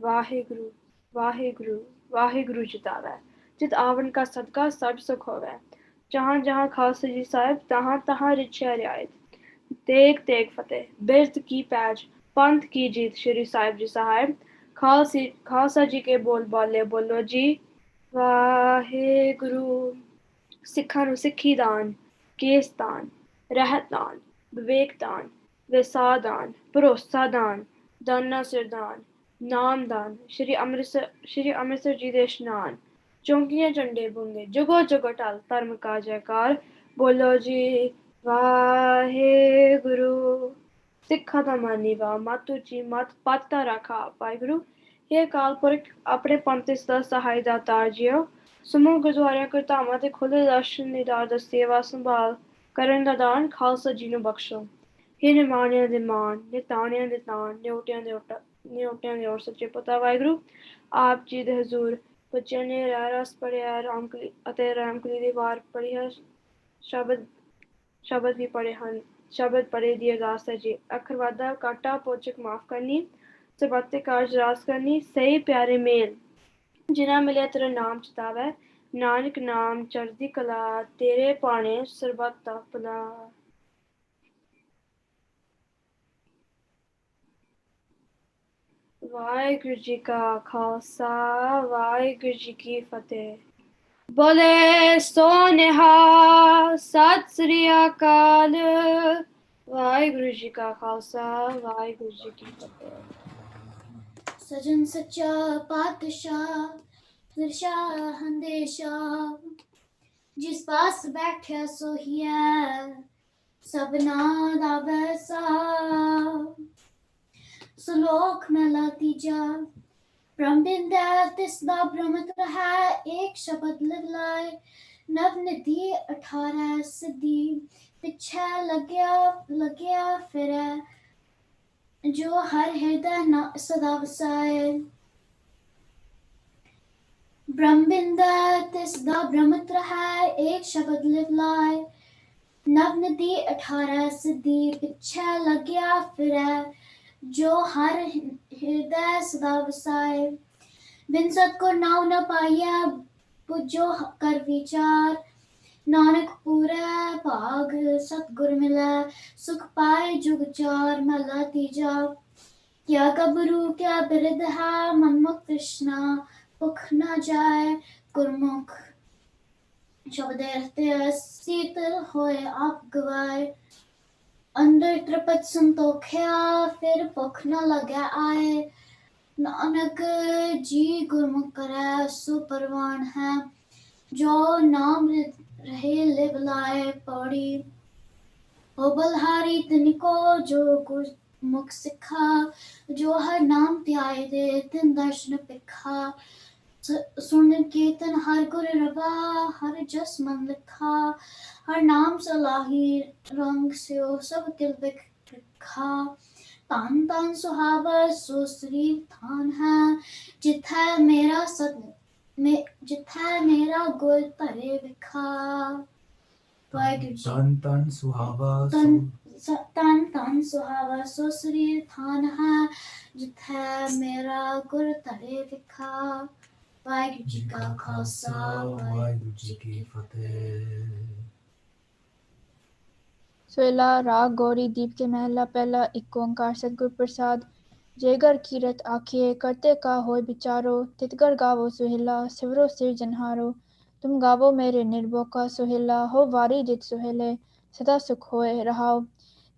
ਵਾਹਿਗੁਰੂ ਵਾਹਿਗੁਰੂ ਵਾਹਿਗੁਰੂ ਜਿਤਾਵੈ ਜਿਤ ਆਵਨ ਕਾ ਸਦਕਾ ਸਭ ਸੁਖ ਹੋਵੈ ਜਹਾਂ ਜਹਾਂ ਖਾਲਸਾ ਜੀ ਸਾਹਿਬ ਤਹਾਂ ਤਹਾਂ ਰਿਛਿਆ ਰਿਆਇਤ ਤੇਗ ਫਤਿਹ ਬਿਰਧ ਕੀ ਪੈਜ ਪੰਥ ਕੀ ਜੀਤ ਸ਼੍ਰੀ ਸਾਹਿਬ ਜੀ ਸਾਹਿਬ ਖਾਲਸਾ ਜੀ ਕੇ ਬੋਲ ਬਾਲੇ ਬੋਲੋ ਜੀ ਵਾਹਿਗੁਰੂ। ਸਿੱਖਾਂ ਨੂੰ ਸਿੱਖੀ ਦਾਨ ਕੇਸ ਦਾਨ ਰਹਿਤ ਦਾਨ ਵਿਵੇਕ ਦਾਨ ਵਿਸਾਹ ਦਾਨ ਭਰੋਸਾ ਦਾਨ ਦਾਨਾ ਸਿਰ ਦਾਨ ਨਾਮ ਦਾਨ ਸ਼੍ਰੀ ਅੰਮ੍ਰਿਤਸਰ ਜੀ ਦੇ ਇਸ਼ਨਾਨ ਚੌਂਕੀਆਂ ਝੰਡੇ ਬੁੰਗੇ ਜੁਗੋ ਜੁਗੋ ਟਲ ਧਰਮ ਕਾ ਜੈਕਾਰ ਬੋਲੋ ਜੀ ਵਾਹਿਗੁਰੂ ਸਿੱਖਾਂ ਦਾ ਮਾਨੀਵਾ ਮਤ ਉੱਚੀ ਮਤ ਪਾਤਾ ਰੱਖਾ ਵਾਹਿਗੁਰੂ ਇਹ ਅਕਾਲ ਪੁਰਖ ਆਪਣੇ ਪੰਥ ਤੇ ਸਦਾ ਸਹਾਈ ਦਾਤਾਰ ਜੀਓ ਸਮੂਹ ਗੁਰਦੁਆਰਿਆਂ ਕਰਤਾਵਾਂ ਤੇ ਖੁੱਲੇ ਦਰਸ਼ਨ ਨਿਦਾਰ ਦਾ ਸੇਵਾ ਸੰਭਾਲ ਕਰਨ ਦਾ ਦਾਨ ਖਾਲਸਾ ਜੀ ਨੂੰ ਬਖਸ਼ੋ हे ਨਿਮਾਣਿਆਂ ਦੇ ਮਾਣ ਨਿਤਾਣਿਆਂ ਦੇ ਤਾਣ ਨਿਉਟਿਆਂ ਦੇ ਔਰ ਸੱਚੇ ਪਤਾ ਵਾਹਿਗੁਰੂ ਆਪ ਜੀ ਦੇ ਹਜ਼ੂਰ ਬੱਚਿਆਂ ਨੇ ਰਸ ਪੜਿਆ ਰਾਮਕਲੀ ਅਤੇ ਰਾਮਕਲੀ ਦੀ ਵਾਰ ਪੜ੍ਹੀ ਹੈ ਸ਼ਬਦ ਵੀ ਪੜ੍ਹੇ ਹਨ ਸ਼ਬਦ ਪੜ੍ਹੇ ਦੀ ਅਰਦਾਸ ਹੈ ਜੀ ਅੱਖਰ ਵਾਧਾ ਕਾਟਾ ਪੋਚਕ ਮਾਫ ਕਰਨੀ ਸਰਬੱਤੇ ਕਾਰਜ ਰਾਸ ਕਰਨੀ ਸਹੀ ਪਿਆਰੇ ਮੇਲ ਜਿਨ੍ਹਾਂ ਮਿਲਿਆ ਤੇਰਾ ਨਾਮ ਚਿਤਾਵੈ ਨਾਨਕ ਨਾਮ ਚੜ੍ਹਦੀ ਕਲਾ ਤੇਰੇ ਪਾਣੇ ਸਰਬੱਤ ਦਾ ਭਲਾ ਵਾਹਿਗੁਰੂ ਜੀ ਕਾ ਖਾਲਸਾ ਵਾਹਿਗੁਰੂ ਜੀ ਕੀ ਫਤਿਹ ਬੋਲੇ ਸੋ ਨਿਹਾਲ ਸਤਿ ਸ੍ਰੀ ਅਕਾਲ ਵਾਹਿਗੁਰੂ ਜੀ ਕਾ ਖਾਲਸਾ ਵਾਹਿਗੁਰੂ ਜੀ ਕੀ ਫਤਿਹ ਸਜਣ ਸੱਚਾ ਪਾਤਸ਼ਾਹ ਦਿਸ਼ਾ ਹੰਦੇਸ਼ਾ ਜਿਸ ਪਾਸ ਬੈਠਿਆ ਸੋਹੀਐ ਸਭਨਾ ਦਾ ਵੈਸਾ ਸਲੋਕ ਮਹਿਲਾ ਤੀਜਾ ब्रह्मबिंदु तिसदा ब्रह्मत है एक शब्द लिव लाए नव निधि 18 सिद्धि पिछे लग्या फिरै जो हर हृदय सदा वसाए ब्रह्मबिंदु तिसदा ब्रह्मत है एक शब्द लिव लाए नव निधि 18 सिद्धि पिछे लग्या फिरै जो हर हृदय सदा वसाए बिन सतगुर नाउ न पाइया पुजो कर विचार नानक पूरे भाग सतगुर मिलै सुख पाए जुग चार महला तीजा क्या गबरू क्या बिरद है मनमुख तृष्णा भुख न जाए गुरमुख शब्द रहते शीतल होए आप गवाए अंदर तृपत संतोख्या फिर भुख न लगे आए नानक जी गुरमुख करे सो परवान है जो नाम रहे लिव लाए पौड़ी हो बलहारी तिनको जो गुरमुख सिखा जो हर नाम ध्याए दे तिन दर्शन पिखा सुन कीर्तन हर गुर रवा हर जस मन लिखा हर नाम सलाही रंग स्यो सब तिल बिखा धन धन सुहावा सो शरीर थान है जिथै मेरा गुर धरे विखा तन तन सुहावा तन सुहावा सो शरीर थान है जिथै मेरा गुर धरे विखा वाहिगुरू जी का खालसा वाहिगुरू जी की फतेह सोला राग गौरी दीप के महला पहला एक ओंकार सतगुर प्रसाद जेगर कीरत आखिए करते का होय विचारो तितगर गावो सुहेला सिवरो सिरजनहारो तुम गावो मेरे निर्भो का सुहेला हो वारी जित सुहेले सदा सुख होए रहाओ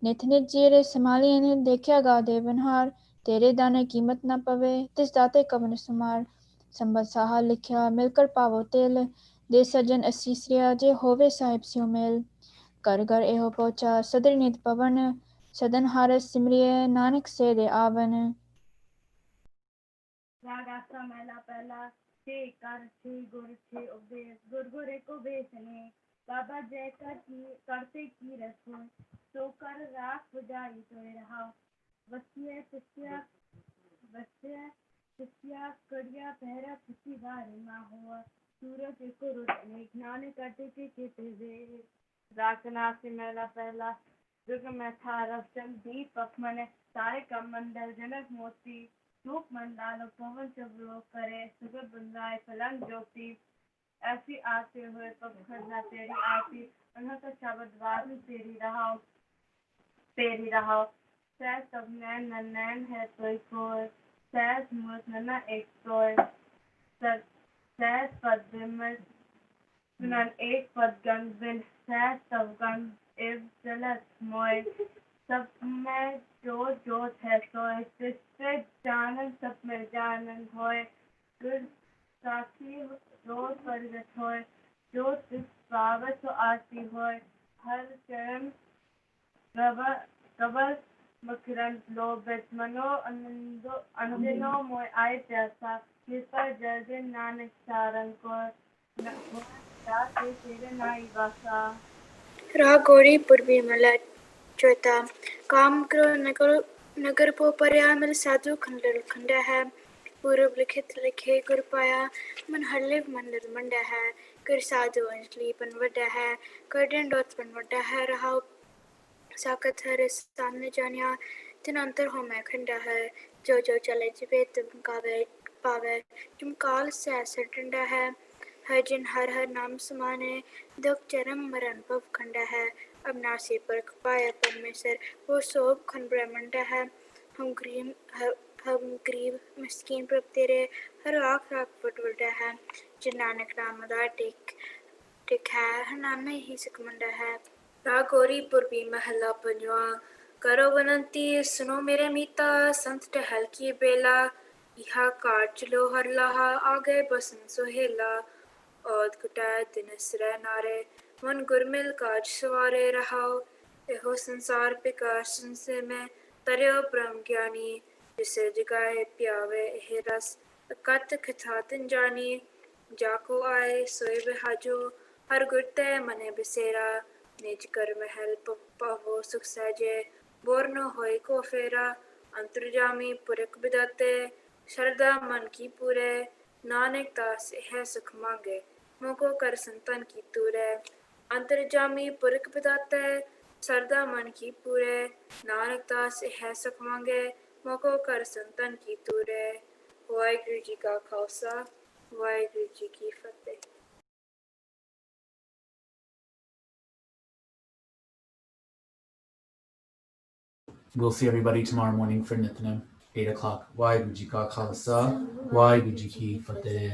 नित नित जीरे संभालिए ने देखा गा देवनहार तेरे दाने कीमत न पवे तिस दाते कवन सुमार संबत साहा लिखा मिलकर पावो तेल दे सजन असीसरिया जे होवे साहिब स्यो मेल कर घर एहो पहुंचा सदर नित पवन सदन हारस सिमरिय नानक से दे आवन राग आसा महला पहला छे कर छे गुर छे उपदेश गुर गुर एको बेसने बाबा जय कर की करते की रसो तो कर राख बुझाई तो रहा वसिया कड़िया पहरा खुशी वारे ना हुआ सूरज एको रोशनी ज्ञान करते के केते वे रागना से मेला पहला जुग में था रवचन दीप पखमन सारे कम मंडल जनक मोती धूप मंडालो पवन चबलो करे सुबह बुंदाए फलंग ज्योति ऐसी आते हुए पखरना तेरी आती उन्होंने शब्द वादू तेरी रहाओ सह सब नैन है कोई कोय सह मूर्त नन्ना एक कोय सह पद विमल सुनन एक पद गंग बिन सह सब गंग इव जलत मोय सब में जो है सोय जिससे जानन सब में जानन होय गुर साखी रोज परिगत होय जो तिस पावत आरती होय हर चरण निरंत लोभित मनो अंजनो मोय आय प्यासा जिस पर जल दिन नानक सारंग को तेरे नाई वासा रागोरी पूर्वी मला चौथा काम करो नगर पो पर्या मिल साधु खंड है पूर्व लिखित लिखे गुर पाया मन हल्लिव मंडल मंडा है कर साधु अंजलि पन वड्डा है करडन डोत पन वड्डा है रहा साकत हरे सामने जानिया तिन अंतर हो मैं खंडा है जो चले जिबे तुम पावे तुम काल से ऐसा डंडा है जिन हर नाम समाने दुख जन्म मरण भव खंडा है अब नासी पर पाया परमेश्वर वो सोभ खंड ब्रह्मंड है हम गरीब मिस्कीन प्रभ तेरे हर आँख पटवटा है जिन नानक नाम दा टिक है हर नाम में ही सुखमंडा है रागोरी पूर्वी महला पंजवा करो विनंती सुनो मेरे मीता संत टहल की बेला यह काट चलो हर लाहा आगे बसन सुहेला औद कुटाए दिन सिरे नारे मन गुरमिल काज सवारे रहाओ एहो संसार पिकार संसे में तरियो ब्रह्म ज्ञानी जिसे जगाए प्यावे एह रस कत कथा तिन जानी जाको आए सोए बहाजो हर गुरते मने बिसेरा निज कर महल पावो सुख सहजे बोर न होए को फेरा अंतर्जामी पुरख बिदाते शरदा मन की पूरे नानक दास है सुख मांगे मोको कर संतन की तूरे अंतर्जामी पुरख बिदाते सरदा मन की पूरे नानक दास है सुख मांगे मोको कर संतन की तूरे वाहिगुरु जी का खालसा वाहिगुरु जी की फतेह We'll see everybody tomorrow morning for Nithinam, 8 o'clock. Why Guji Ka Khalsa? Why Guji Ki Fateh?